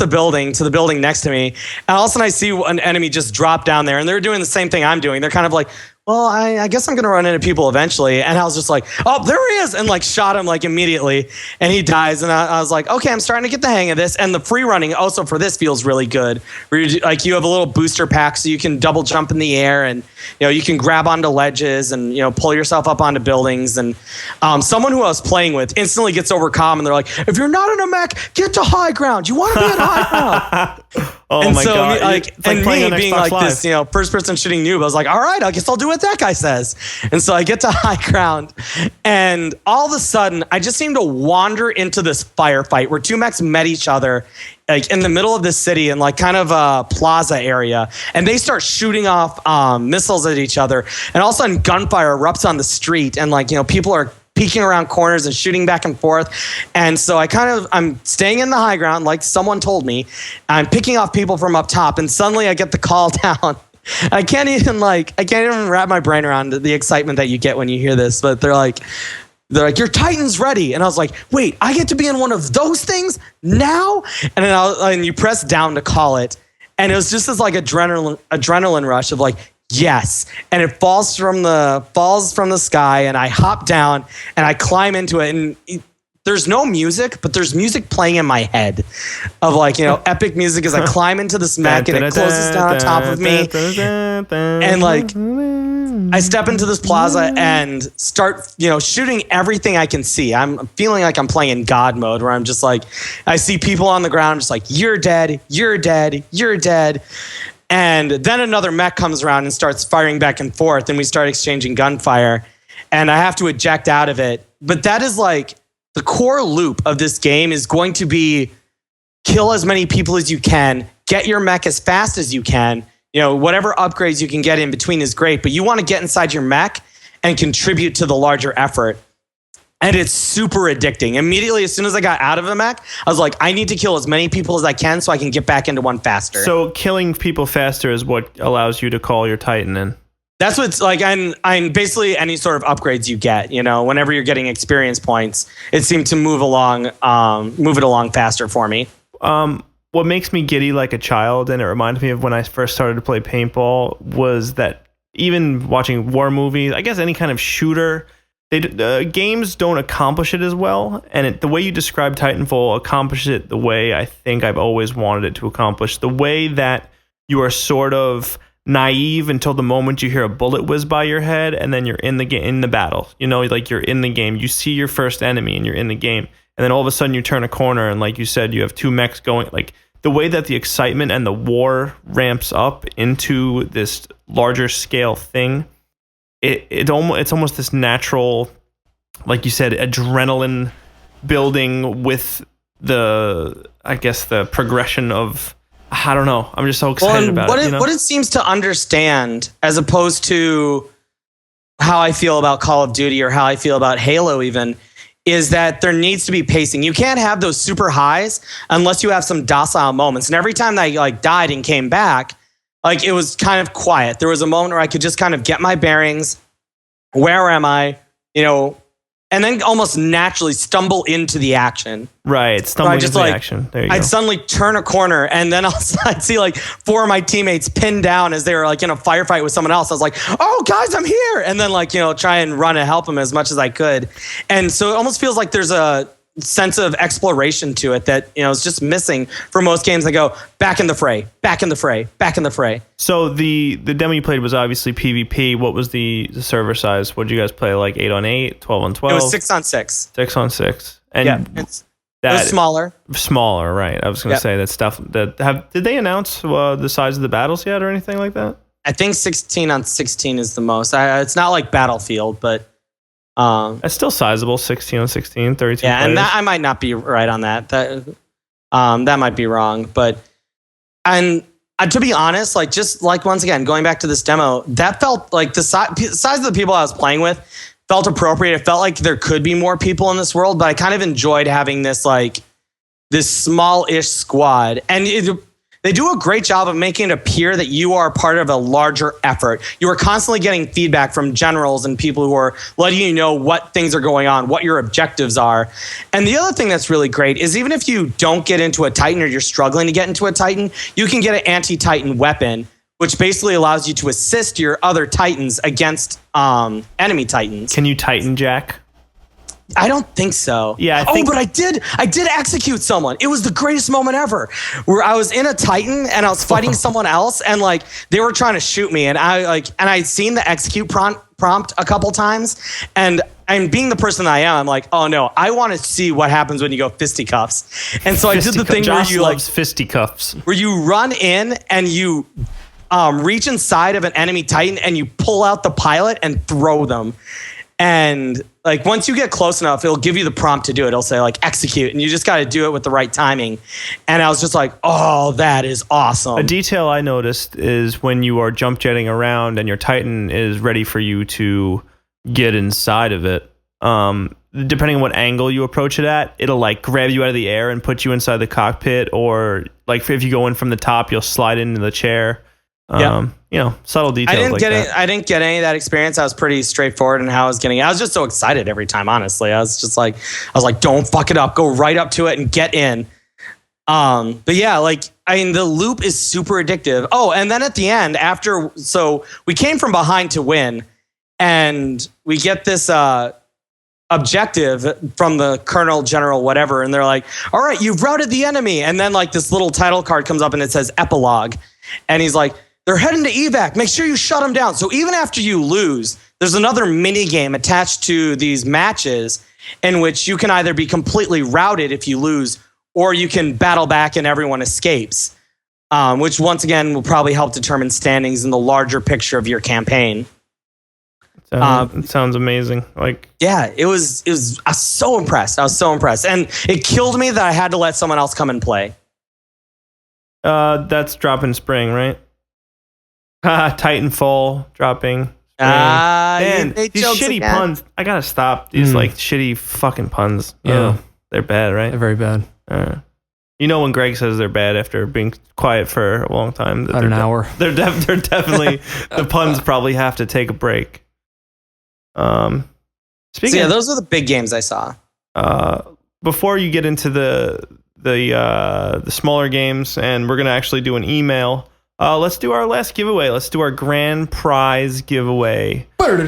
building to the building next to me. And all of a sudden I see an enemy just drop down there and they're doing the same thing I'm doing. They're kind of like, well, I guess I'm going to run into people eventually. And I was just like, oh, there he is. And like shot him like immediately and he dies. And I was like, okay, I'm starting to get the hang of this. And the free running also for this feels really good. Where you have a little booster pack so you can double jump in the air and, you know, you can grab onto ledges and, you know, pull yourself up onto buildings. And someone who I was playing with instantly gets overcome and they're like, if you're not in a mech, get to high ground. You want to be at high ground. Oh and my so God. Me being like Live. This, you know, first person shooting noob, I was like, all right, I guess I'll do what that guy says. And so I get to high ground and all of a sudden I just seem to wander into this firefight where two mechs met each other like in the middle of this city in like kind of a plaza area. And they start shooting off missiles at each other. And all of a sudden gunfire erupts on the street and like, you know, people are peeking around corners and shooting back and forth. And so I'm staying in the high ground like someone told me. I'm picking off people from up top and suddenly I get the call down. I can't even wrap my brain around the excitement that you get when you hear this, but they're like, your Titan's ready. And I was like, wait, I get to be in one of those things now? And then and you press down to call it. And it was just this like adrenaline rush of like, yes. And it falls from the sky and I hop down and I climb into it and there's no music, but there's music playing in my head of like, you know, epic music as I climb into this mech and it closes down on top of me. And like, I step into this plaza and start, you know, shooting everything I can see. I'm feeling like I'm playing in God mode where I'm just like, I see people on the ground just like, you're dead, you're dead, you're dead. And then another mech comes around and starts firing back and forth and we start exchanging gunfire and I have to eject out of it. But that is like, the core loop of this game is going to be kill as many people as you can, get your mech as fast as you can. You know, whatever upgrades you can get in between is great, but you want to get inside your mech and contribute to the larger effort. And it's super addicting. Immediately, as soon as I got out of the mech, I was like, I need to kill as many people as I can so I can get back into one faster. So killing people faster is what allows you to call your Titan in. That's what's like, I'm basically any sort of upgrades you get, you know, whenever you're getting experience points, it seemed to move it along faster for me. What makes me giddy like a child, and it reminds me of when I first started to play paintball, was that even watching war movies, I guess any kind of shooter, games don't accomplish it as well. And the way you describe Titanfall accomplishes it the way I think I've always wanted it to accomplish. The way that you are sort of naive until the moment you hear a bullet whiz by your head, and then you're in the battle. You know, like you're in the game. You see your first enemy, and you're in the game. And then all of a sudden, you turn a corner, and like you said, you have two mechs going. Like the way that the excitement and the war ramps up into this larger scale thing, it's almost this natural, like you said, adrenaline building with the progression of. I don't know. I'm just so excited about it. What it seems to understand, as opposed to how I feel about Call of Duty or how I feel about Halo even, is that there needs to be pacing. You can't have those super highs unless you have some docile moments. And every time that I like died and came back, like it was kind of quiet. There was a moment where I could just kind of get my bearings. Where am I? You know, and then almost naturally stumble into the action. Right, stumbling into the action. There you go. I'd suddenly turn a corner and then I'd see like four of my teammates pinned down as they were like in a firefight with someone else. I was like, oh, guys, I'm here. And then like, you know, try and run and help them as much as I could. And so it almost feels like there's a sense of exploration to it that, you know, is just missing for most games that go back in the fray, back in the fray, back in the fray. So the demo you played was obviously PvP. What was the server size? What did you guys play? Like 8-on-8, 12-on-12? It was 6-on-6. 6-on-6. And yeah, it was smaller. Smaller, right. I was going to say that stuff did they announce the size of the battles yet or anything like that? I think 16-on-16 is the most. It's not like Battlefield, but That's still sizable, 16 on 16, 32 Yeah, players. and that I might not be right on that. That might be wrong, but to be honest, like just like once again going back to this demo, that felt like the size of the people I was playing with felt appropriate. It felt like there could be more people in this world, but I kind of enjoyed having this small-ish squad, and they do a great job of making it appear that you are part of a larger effort. You are constantly getting feedback from generals and people who are letting you know what things are going on, what your objectives are. And the other thing that's really great is even if you don't get into a Titan or you're struggling to get into a Titan, you can get an anti-Titan weapon, which basically allows you to assist your other Titans against enemy Titans. Can you Titan Jack? I don't think so. Yeah, but I did execute someone. It was the greatest moment ever. Where I was in a Titan and I was fighting someone else, and like they were trying to shoot me, and I'd seen the execute prompt a couple times, and being the person that I am, I'm like, oh no, I want to see what happens when you go fisticuffs. And so I did the thing Josh where you loves fisticuffs, where you run in and you reach inside of an enemy Titan and you pull out the pilot and throw them. And like once you get close enough, it'll give you the prompt to do it. It'll say like execute, and you just got to do it with the right timing. And I was just like, oh, that is awesome. A detail I noticed is when you are jump jetting around and your Titan is ready for you to get inside of it. Depending on what angle you approach it at, it'll like grab you out of the air and put you inside the cockpit, or like if you go in from the top, you'll slide into the chair. Subtle details. I didn't get any of that experience. I was pretty straightforward in how I was getting it. I was just so excited every time, honestly. I was like, don't fuck it up. Go right up to it and get in. But yeah, the loop is super addictive. Oh, and then at the end, so we came from behind to win, and we get this objective from the colonel, general, whatever, and they're like, all right, you've routed the enemy. And then like this little title card comes up and it says epilogue. And he's like, they're heading to evac. Make sure you shut them down. So even after you lose, there's another mini game attached to these matches in which you can either be completely routed if you lose, or you can battle back and everyone escapes, which once again will probably help determine standings in the larger picture of your campaign. It sounds amazing. Yeah, it was. I was so impressed. And it killed me that I had to let someone else come and play. That's dropping spring, right? Titanfall dropping. Man, these shitty puns. I gotta stop these shitty fucking puns. Yeah, they're bad, right? They're very bad. When Greg says they're bad after being quiet for a long time, about an hour. They're definitely the puns probably have to take a break. Those are the big games I saw. Before you get into the smaller games, and we're gonna actually do an email. Let's do our last giveaway. Let's do our grand prize giveaway. Grand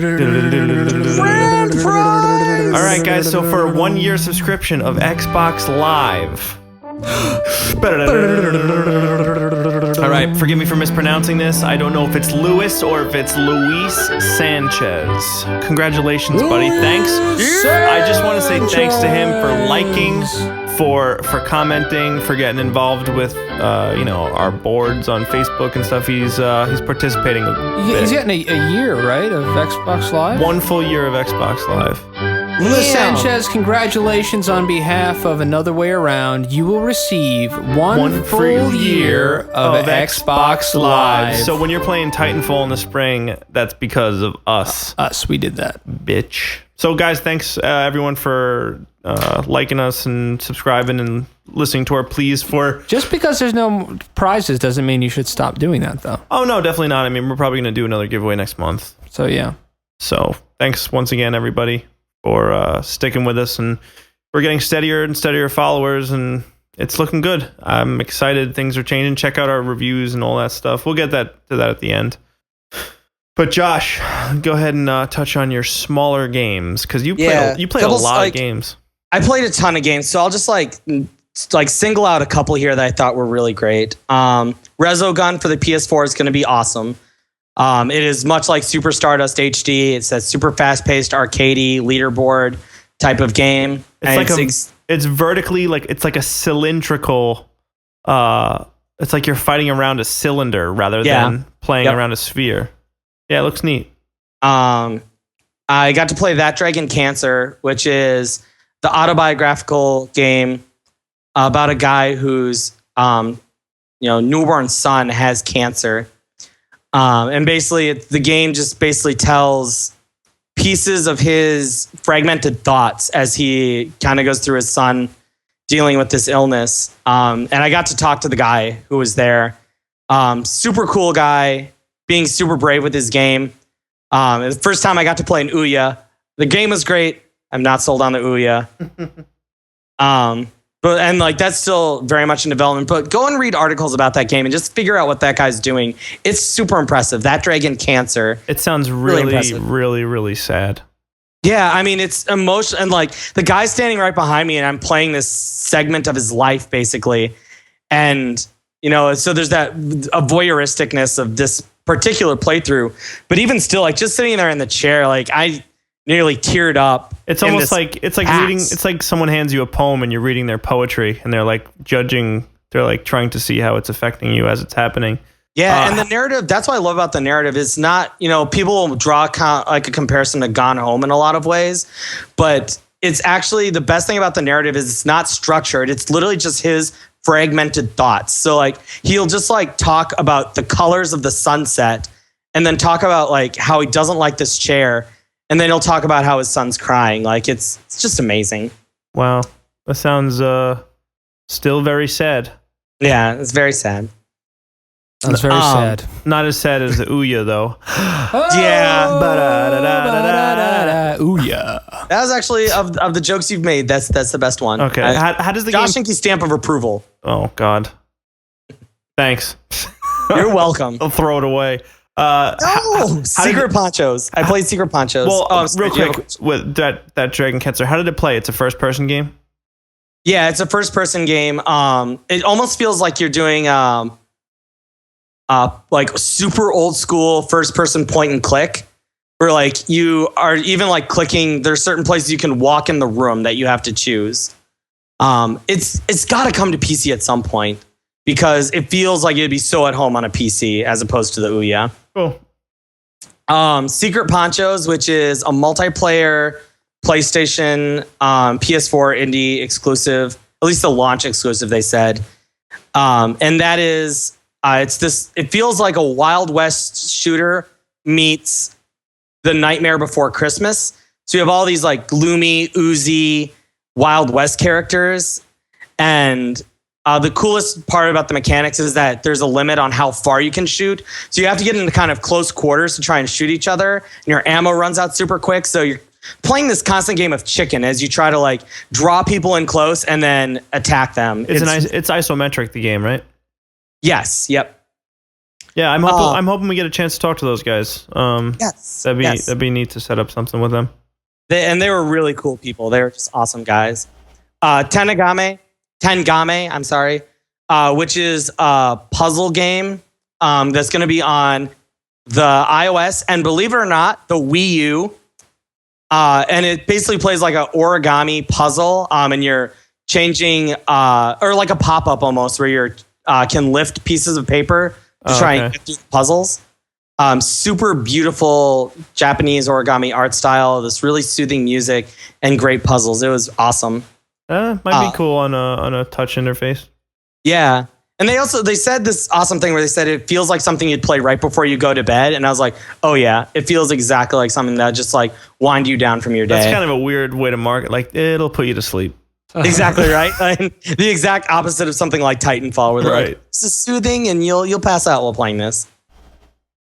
prize! All right, guys. So for a 1-year subscription of Xbox Live. All right, forgive me for mispronouncing this. I don't know if it's Luis or if it's Luis Sanchez. Congratulations, buddy. Thanks. I just want to say thanks to him for liking, for commenting, for getting involved with our boards on Facebook and stuff. He's participating. He's getting a year, right, of Xbox Live? 1 full year of Xbox Live. Luis Sanchez, congratulations on behalf of Another Way Around. You will receive one full year of Xbox Live. So when you're playing Titanfall in the spring, that's because of us. We did that. Bitch. So guys, thanks everyone for liking us and subscribing and listening to our pleas for... Just because there's no prizes doesn't mean you should stop doing that, though. Oh, no, definitely not. I mean, we're probably going to do another giveaway next month. So, yeah. So thanks once again, everybody, for sticking with us, and we're getting steadier and steadier followers, and it's looking good. I'm excited. Things are changing. Check out our reviews and all that stuff. We'll get to that at the end. But Josh, go ahead and touch on your smaller games, because you played a lot of games. I played a ton of games, so I'll just single out a couple here that I thought were really great. Resogun for the PS4 is going to be awesome. It is much like Super Stardust HD. It's a super fast-paced, arcadey, leaderboard type of game. It's vertically, it's like a cylindrical. It's like you're fighting around a cylinder rather than playing around a sphere. Yeah, it looks neat. I got to play That Dragon Cancer, which is the autobiographical game about a guy whose newborn son has cancer. And basically, the game just basically tells pieces of his fragmented thoughts as he kind of goes through his son dealing with this illness. And I got to talk to the guy who was there. Super cool guy, being super brave with his game. The first time I got to play an Ouya. The game was great. I'm not sold on the Ouya. But that's still very much in development. But go and read articles about that game and just figure out what that guy's doing. It's super impressive. That Dragon Cancer. It sounds really, really, really sad. Yeah, I mean, it's emotional. And the guy's standing right behind me and I'm playing this segment of his life, basically. And, so there's that a voyeuristicness of this particular playthrough. But even still, just sitting there in the chair, I nearly teared up. It's almost like reading. It's like someone hands you a poem and you're reading their poetry, and they're judging. They're trying to see how it's affecting you as it's happening. Yeah, and the narrative. That's what I love about the narrative. Is not people draw a comparison to Gone Home in a lot of ways, but it's actually the best thing about the narrative is it's not structured. It's literally just his fragmented thoughts. So he'll just talk about the colors of the sunset, and then talk about how he doesn't like this chair. And then he'll talk about how his son's crying. It's just amazing. Wow. That sounds still very sad. Yeah, it's very sad. That's very sad. Not as sad as the Ouya, though. Yeah. Ouya. That was actually, of the jokes you've made, that's the best one. Okay. How does the Josh game... Inky's stamp of approval. Oh, God. Thanks. You're welcome. I'll throw it away. Secret Ponchos. I played Secret Ponchos. Well, real quick, with that Dragon Cancer, how did it play? It's a first-person game? Yeah, it's a first-person game. It almost feels like you're doing super old-school first-person point-and-click, where you are even clicking. There's certain places you can walk in the room that you have to choose. It's got to come to PC at some point, because it feels like it'd be so at home on a PC as opposed to the Ouya. Cool. Secret Ponchos, which is a multiplayer PlayStation, PS4 indie exclusive, at least the launch exclusive, they said. And that is, it feels like a Wild West shooter meets The Nightmare Before Christmas. So you have all these gloomy, oozy Wild West characters. And the coolest part about the mechanics is that there's a limit on how far you can shoot. So you have to get into kind of close quarters to try and shoot each other. And your ammo runs out super quick. So you're playing this constant game of chicken as you try to draw people in close and then attack them. It's isometric, the game, right? Yes. Yep. Yeah, I'm hoping we get a chance to talk to those guys. Yes. That'd be neat to set up something with them. They were really cool people. They were just awesome guys. Tengame, I'm sorry, which is a puzzle game that's going to be on the iOS and, believe it or not, the Wii U. And it basically plays like an origami puzzle, and you're changing, or like a pop-up almost, where you can lift pieces of paper to try and get through the puzzles. Super beautiful Japanese origami art style, this really soothing music, and great puzzles. It was awesome. Might be cool on a touch interface. Yeah. And they said this awesome thing where they said it feels like something you'd play right before you go to bed. And I was like, oh yeah, it feels exactly like something that just wind you down from your day. That's kind of a weird way to market. It'll put you to sleep. Exactly right. The exact opposite of something like Titanfall, where they're this is soothing and you'll pass out while playing this.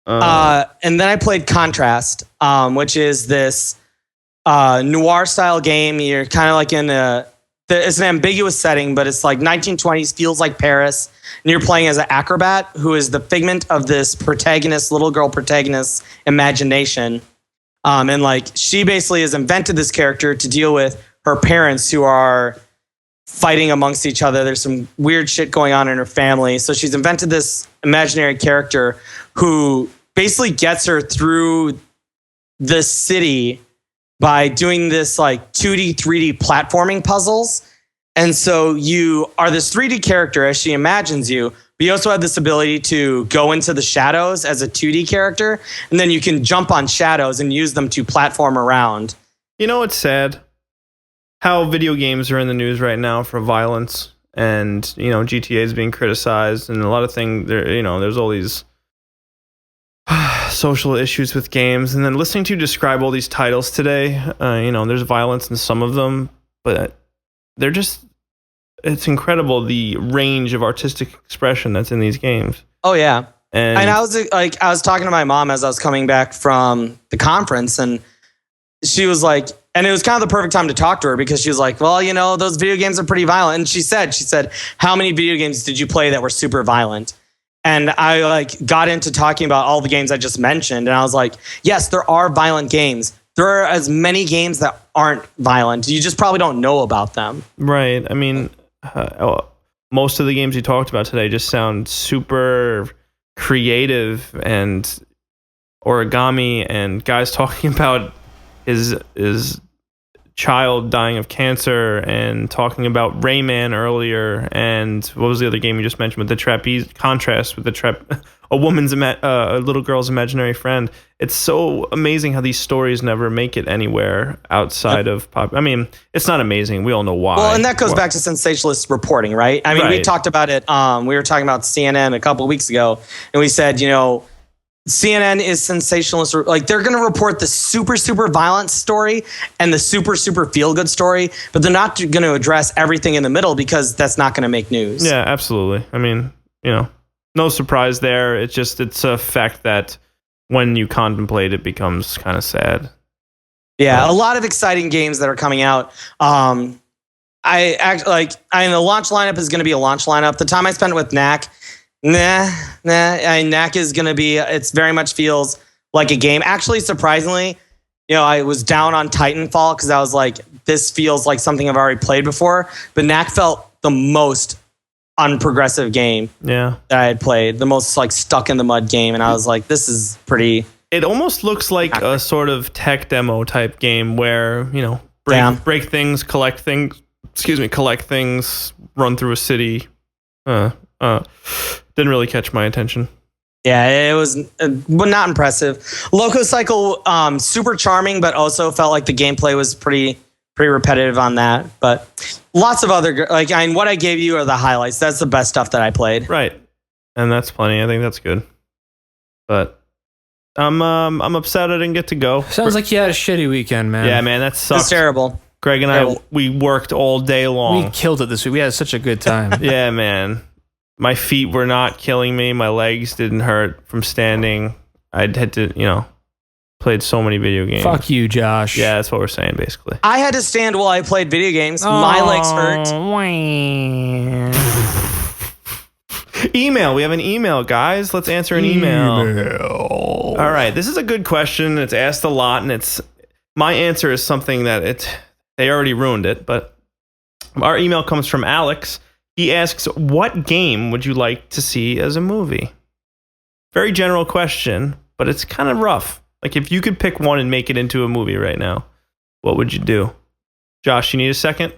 And then I played Contrast, which is this noir style game. You're kind of in it's an ambiguous setting, but it's 1920s, feels like Paris. And you're playing as an acrobat who is the figment of this little girl protagonist's imagination. And she basically has invented this character to deal with her parents who are fighting amongst each other. There's some weird shit going on in her family. So she's invented this imaginary character who basically gets her through the city by doing this 2D, 3D platforming puzzles. And so you are this 3D character as she imagines you, but you also have this ability to go into the shadows as a 2D character, and then you can jump on shadows and use them to platform around. You know, it's sad how video games are in the news right now for violence, and you know, GTA is being criticized, and a lot of things there. You know, there's all these social issues with games, and then listening to you describe all these titles today, you know, there's violence in some of them, but they're just, it's incredible the range of artistic expression that's in these games. Oh yeah. And I was talking to my mom as I was coming back from the conference, and she was like, and it was kind of the perfect time to talk to her, because she was like, well, you know, those video games are pretty violent. And she said, how many video games did you play that were super violent? And I like got into talking about all the games I just mentioned. And I was like, yes, there are violent games. There are as many games that aren't violent. You just probably don't know about them. Right. I mean, most of the games you talked about today just sound super creative, and origami, and guys talking about his child dying of cancer, and talking about Rayman earlier, and what was the other game you just mentioned with the trapeze contrast with the a little girl's imaginary friend. It's so amazing how these stories never make it anywhere outside of pop. I mean, it's not amazing. We all know why. Well, and that goes back to sensationalist reporting, right? I mean, we talked about it. We were talking about CNN a couple of weeks ago, and we said, you know, CNN is sensationalist. Like, they're going to report the super, super violent story and the super, super feel good story, but they're not going to address everything in the middle, because that's not going to make news. Yeah, absolutely. I mean, you know, no surprise there. It's a fact that when you contemplate, it becomes kind of sad. Yeah, a lot of exciting games that are coming out. The launch lineup is going to be a launch lineup. The time I spent with Knack, Knack is going to be, it's very much feels like a game. Actually, surprisingly, you know, I was down on Titanfall because I was like, this feels like something I've already played before. But Knack felt the most unprogressive game that I had played, the most like stuck in the mud game. And I was like, this is pretty. It almost looks like a sort of tech demo type game where, you know, break things, collect things, run through a city. Didn't really catch my attention. Yeah, it was but not impressive. Loco Cycle, super charming, but also felt like the gameplay was pretty repetitive on that. But lots of other, like, I mean, what I gave you are the highlights. That's the best stuff that I played. Right, and that's plenty. I think that's good. But I'm upset I didn't get to go. Sounds like you had a shitty weekend, man. Yeah, man, that sucks. It's terrible. Greg and I, we worked all day long. We killed it this week. We had such a good time. Yeah, man. My feet were not killing me. My legs didn't hurt from standing. I had to, you know, played so many video games. Fuck you, Josh. Yeah, that's what we're saying, basically. I had to stand while I played video games. My legs hurt. Email. We have an email, guys. Let's answer an email. All right. This is a good question. It's asked a lot, and my answer is something that they already ruined it, but our email comes from Alex. He asks, what game would you like to see as a movie? Very general question, but it's kind of rough. Like, if you could pick one and make it into a movie right now, what would you do? Josh, you need a second?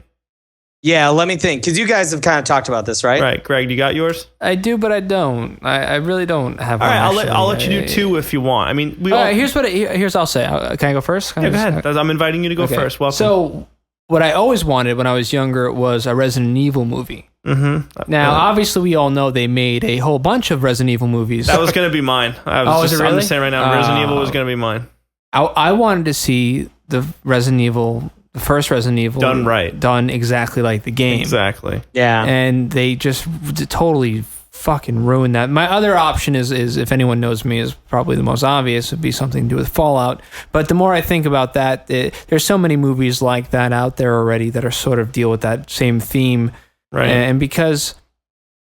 Yeah, let me think, because you guys have kind of talked about this, right? Right. Greg, you got yours? I do, but I don't. I really don't have one. All right, I'll let you do two if you want. I mean, here's what I'll say. Can I go first? Yeah, go ahead. I'm inviting you to go first. Welcome. So, what I always wanted when I was younger was a Resident Evil movie. Mm-hmm. Now, obviously, we all know they made a whole bunch of Resident Evil movies. That was going to be mine. I'm just saying right now, Resident Evil was going to be mine. I wanted to see the first Resident Evil done right, done exactly like the game. Exactly. Yeah. And they just totally fucking ruined that. My other option is if anyone knows me, is probably the most obvious, would be something to do with Fallout. But the more I think about that, there's so many movies like that out there already that are sort of deal with that same theme. Right. And because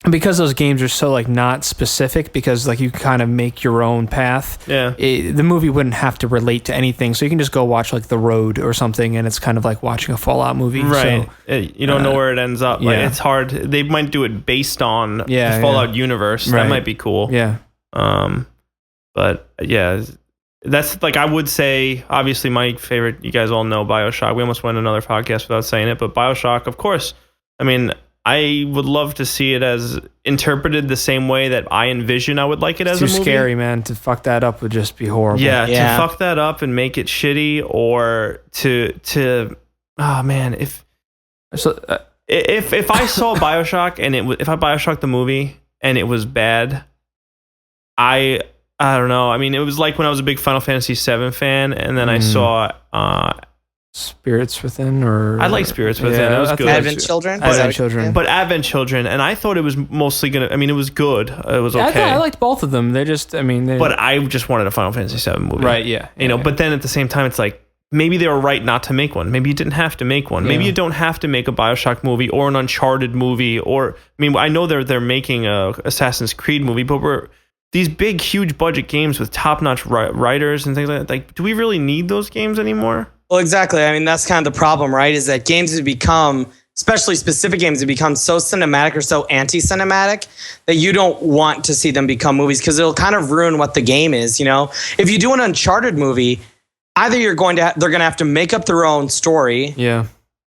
those games are so like not specific, because like you kind of make your own path. Yeah. The movie wouldn't have to relate to anything, so you can just go watch like The Road or something, and it's kind of like watching a Fallout movie. Right. So, you don't know where it ends up. Like, yeah. it's hard. They might do it based on the Fallout universe. Right. That might be cool. Yeah. But yeah, that's like, I would say, obviously my favorite, you guys all know BioShock. We almost went another podcast without saying it, but BioShock, of course. I mean, I would love to see it as interpreted the same way that I envision I would like it as a Too movie. scary, man. To fuck that up would just be horrible. Yeah, Yeah. to fuck that up and make it shitty, or to oh man, if I saw BioShock and if I BioShock the movie and it was bad, I don't know. I mean, it was like when I was a big Final Fantasy VII fan, and then I saw Spirits Within, or I like Spirits Within. It was good. Advent Children? Advent Children. But Advent Children, and I thought it was mostly gonna. I mean, it was good. It was okay. I liked both of them. They're just, I mean, But I just wanted a Final Fantasy VII movie, right, yeah. You know, but then at the same time, it's like maybe they were right not to make one. Maybe you didn't have to make one. Maybe you don't have to make a BioShock movie or an Uncharted movie. Or I mean, I know they're making a Assassin's Creed movie, but these big, huge budget games with top-notch writers and things like that. Like, do we really need those games anymore? Well, exactly. I mean, that's kind of the problem, right? Is that games have become, especially specific games, have become so cinematic or so anti-cinematic that you don't want to see them become movies because it'll kind of ruin what the game is. You know, if you do an Uncharted movie, either they're going to have to make up their own story,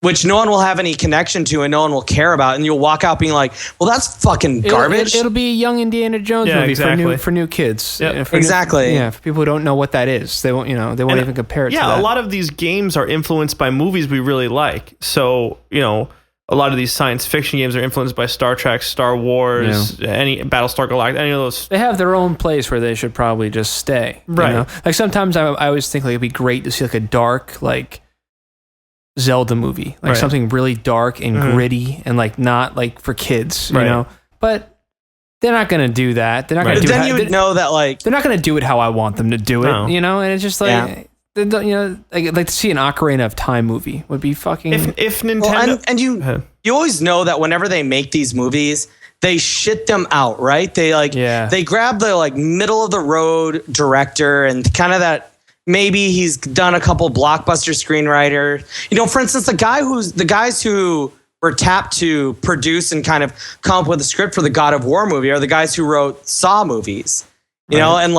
which no one will have any connection to and no one will care about, and you'll walk out being like, "Well, that's fucking garbage." It'll be a young Indiana Jones movie for new kids. Yep. For people who don't know what that is. They won't even compare it to that. Yeah, a lot of these games are influenced by movies we really like. So, a lot of these science fiction games are influenced by Star Trek, Star Wars, any Battlestar Galactica, any of those. They have their own place where they should probably just stay. Right. You know? Like sometimes I always think like it'd be great to see like a dark Zelda movie, like something really dark and gritty and like not like for kids, you know. But they're not going to do that. They're not going to do it. Then you would know that they're not going to do it how I want them to do it, you know. And it's just like I'd like to see an Ocarina of Time movie would be fucking. If Nintendo you always know that whenever they make these movies, they shit them out, right? They they grab the middle of the road director and kind of that. Maybe he's done a couple blockbuster screenwriter. For instance, the guys who were tapped to produce and kind of come up with a script for the God of War movie are the guys who wrote Saw movies. You know, and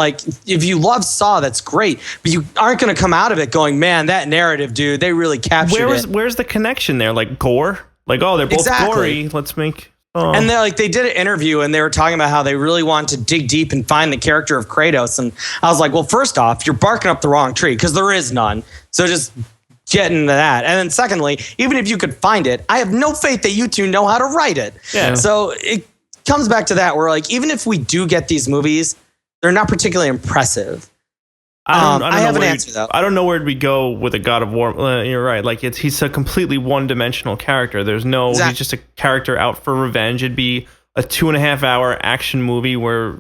if you love Saw, that's great, but you aren't going to come out of it going, "Man, that narrative, dude, they really captured it." Where's the connection there? Like gore? Like, oh, they're both gory. Let's make. And they did an interview and they were talking about how they really wanted to dig deep and find the character of Kratos. And I was like, well, first off, you're barking up the wrong tree because there is none. So just get into that. And then secondly, even if you could find it, I have no faith that you two know how to write it. Yeah. So it comes back to that where even if we do get these movies, they're not particularly impressive. I have an answer though. I don't know where we go with a God of War. You're right. Like he's a completely one-dimensional character. There's no. Exactly. He's just a character out for revenge. It'd be a 2.5-hour action movie where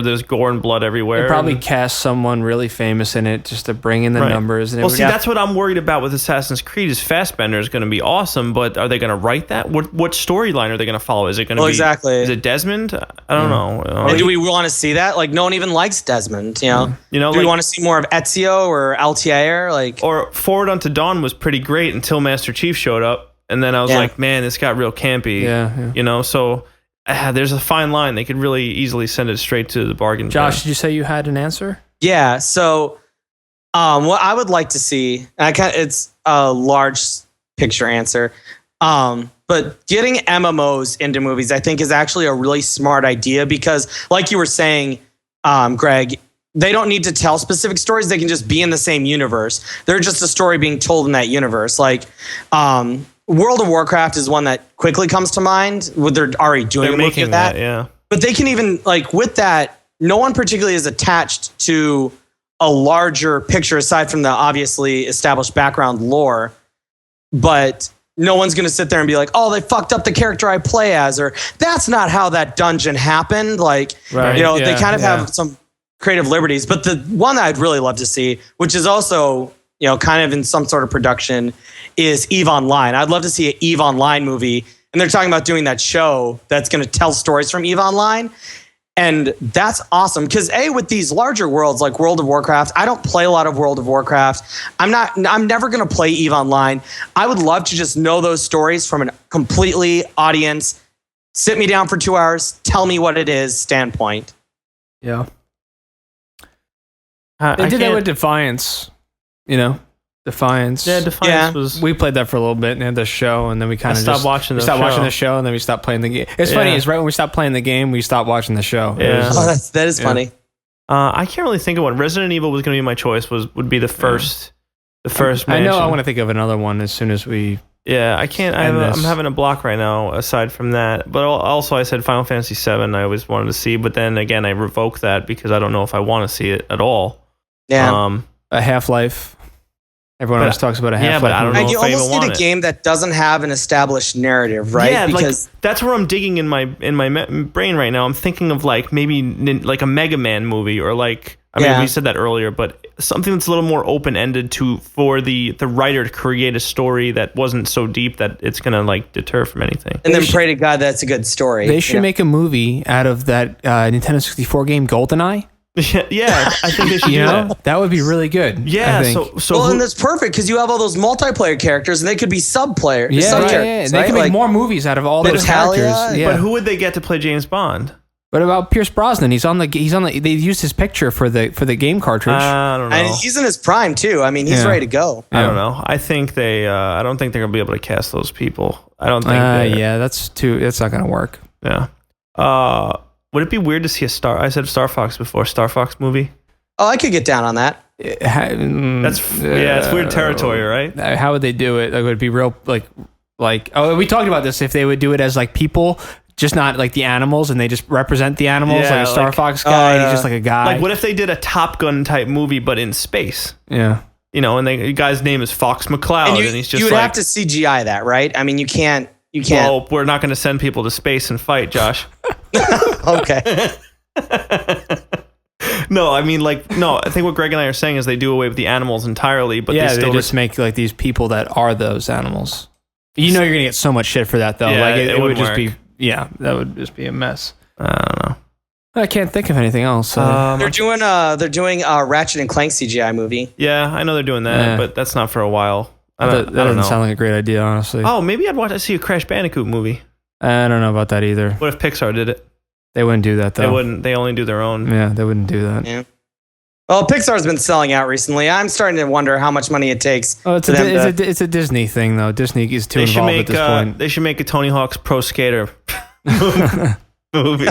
there's gore and blood everywhere. They'd probably cast someone really famous in it just to bring in the numbers. And that's what I'm worried about with Assassin's Creed. Is Fassbender is going to be awesome, but are they going to write that? What storyline are they going to follow? Is it going to be exactly? Is it Desmond? I don't know. And do we want to see that? No one even likes Desmond. Do we want to see more of Ezio or Altair? Or Forward Unto Dawn was pretty great until Master Chief showed up, and then I was like, man, this got real campy. Yeah. So. There's a fine line. They could really easily send it straight to the bargain. Josh, did you say you had an answer? Yeah. So, what I would like to see, it's a large picture answer, but getting MMOs into movies, I think, is actually a really smart idea because, like you were saying, Greg, they don't need to tell specific stories. They can just be in the same universe. They're just a story being told in that universe. World of Warcraft is one that quickly comes to mind. They're already doing a movie with that. Yeah. But they can even, with that, no one particularly is attached to a larger picture aside from the obviously established background lore. But no one's going to sit there and be like, oh, they fucked up the character I play as, or that's not how that dungeon happened. They kind of have some creative liberties. But the one that I'd really love to see, which is also, kind of in some sort of production, is EVE Online. I'd love to see an EVE Online movie. And they're talking about doing that show that's going to tell stories from EVE Online. And that's awesome. Because with these larger worlds like World of Warcraft, I don't play a lot of World of Warcraft. I'm never going to play EVE Online. I would love to just know those stories from a completely audience, sit me down for 2 hours, tell me what it is standpoint. Yeah. They did that with Defiance, Defiance. Yeah, Defiance was. We played that for a little bit and had the show, and then we kind of stopped watching the stopped show. watching the show, and then we stopped playing the game. It's funny. It's right when we stopped playing the game, we stopped watching the show. Yeah. That is funny. I can't really think of one. Resident Evil was going to be my choice. Would be the first. The first. I know. I mention. want to think of another one as soon as we. Yeah, I can't. I'm having a block right now. Aside from that, but also I said Final Fantasy VII. I always wanted to see, but then again, I revoked that because I don't know if I want to see it at all. Yeah. A Half-Life. Everyone always talks about a Half-Life. Yeah, but I don't know And you if I even almost want need a it. game that doesn't have an established narrative, right? Yeah, because like that's where I'm digging in my brain right now. I'm thinking of like maybe like a Mega Man movie or like I mean we said that earlier, but something that's a little more open ended for the writer to create a story that wasn't so deep that it's gonna like deter from anything. and then pray to God that's a good story. They should make a movie out of that Nintendo 64 game GoldenEye. Yeah, I think they should do that. That would be really good. Yeah, I think. so and that's perfect because you have all those multiplayer characters, and they could be sub characters. And they could make more movies out of all those Natalia, characters. but who would they get to play James Bond? What about Pierce Brosnan? He's on the. They used his picture for the game cartridge. I don't know. And he's in his prime too. I mean, he's ready to go. I don't know. I think I don't think they're gonna be able to cast those people. I don't think. That's not gonna work. Yeah. Would it be weird to see I said Star Fox before. Star Fox movie. Oh, I could get down on that. It's weird territory, right? How would they do it? Like, would it be real like? Oh, we talked about this. If they would do it as like people, just not like the animals, and they just represent the animals, Yeah, like a Star Fox guy, and he's just like a guy. Like, what if they did a Top Gun type movie, but in space? Yeah. You know, and the guy's name is Fox McCloud, and he's just you would like, have to CGI that, right? I mean, you can't. Well, we're not going to send people to space and fight, Josh. Okay. No, I mean, I think what Greg and I are saying is they do away with the animals entirely, but Yeah, they still they just make like these people that are those animals. You know, you're gonna get so much shit for that though. Yeah, like it would just work. be, that would just be a mess. I don't know. I can't think of anything else. They're doing Ratchet and Clank CGI movie. Yeah, I know they're doing that, but that's not for a while. that doesn't sound like a great idea, honestly. Oh, maybe I'd see a Crash Bandicoot movie. I don't know about that either. What if Pixar did it? They wouldn't do that though. They wouldn't. They only do their own. Yeah, they wouldn't do that. Yeah. Well, Pixar's been selling out recently. I'm starting to wonder how much money it takes. Oh, it's a Disney thing though. Disney is too involved at this point. They should make a Tony Hawk's Pro Skater movie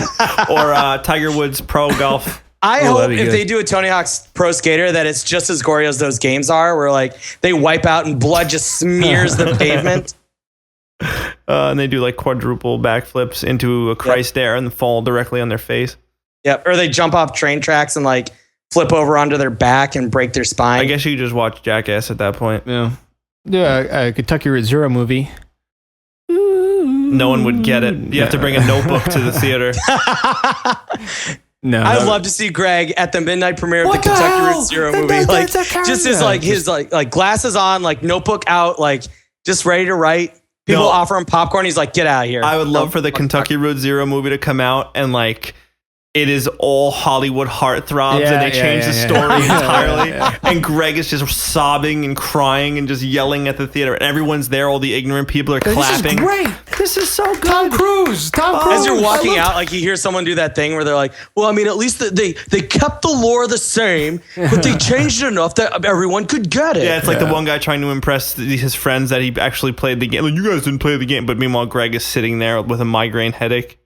or Tiger Woods Pro Golf. I hope if they do a Tony Hawk's Pro Skater that it's just as gory as those games are, where like they wipe out and blood just smears the pavement. And they do like quadruple backflips into a Christ air and fall directly on their face. Yep. Or they jump off train tracks and like flip over onto their back and break their spine. I guess you could just watch Jackass at that point. Yeah. A Kentucky Route Zero movie. No one would get it. You have to bring a notebook to the theater. No, I'd love to see Greg at the midnight premiere of the Kentucky Route Zero movie. Like just his glasses on, like notebook out, like just ready to write. People offer him popcorn. He's like, get out of here. I would love for the Kentucky Route Zero movie to come out and like it is all Hollywood heartthrobs and they change the story entirely. And Greg is just sobbing and crying and just yelling at the theater. And everone's there. All the ignorant people are clapping. This is great. This is so good. Tom Cruise. As you're walking out, like you hear someone do that thing where they're like, well, I mean, at least they kept the lore the same, but they changed it enough that everyone could get it. Yeah, it's like the one guy trying to impress his friends that he actually played the game. Like, you guys didn't play the game. But meanwhile, Greg is sitting there with a migraine headache.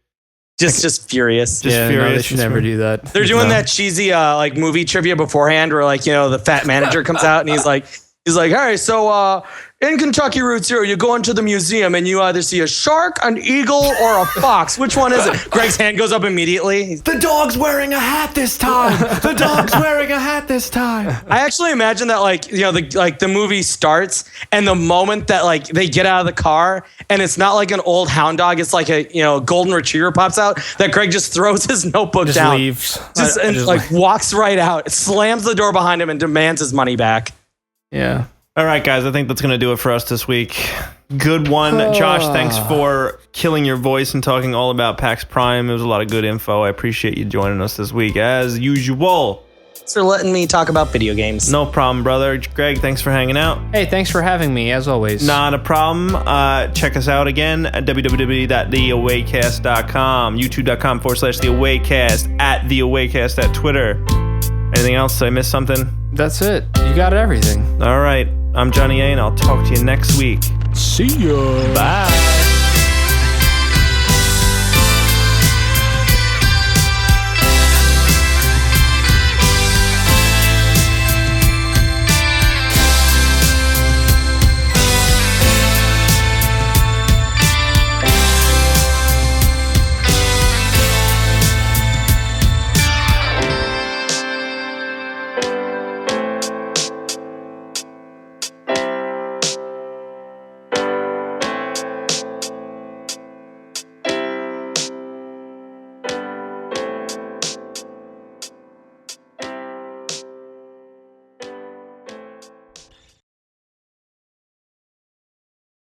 Just furious. Furious. No, they should never do that. They're doing that cheesy like movie trivia beforehand where like, the fat manager comes out and he's like, hey, so in Kentucky Route Zero, you go into the museum and you either see a shark, an eagle, or a fox. Which one is it? Greg's hand goes up immediately. The dog's wearing a hat this time. The dog's wearing a hat this time. I actually imagine that the movie starts and the moment that like they get out of the car and it's not like an old hound dog, it's like a golden retriever pops out, that Greg just throws his notebook Just down. leaves. Walks right out, slams the door behind him and demands his money back. Yeah. All right, guys, I think that's going to do it for us this week. Good one. Josh, thanks for killing your voice and talking all about Pax Prime. It was a lot of good info. I appreciate you joining us this week, as usual. Thanks for letting me talk about video games. No problem, brother. Greg, thanks for hanging out. Hey, thanks for having me, as always. Not a problem. Check us out again at www.theawaycast.com, youtube.com/theawaycast, at theawaycast at Twitter. Anything else? Did I miss something? That's it. You got everything. All right. I'm Johnny A, and I'll talk to you next week. See ya. Bye.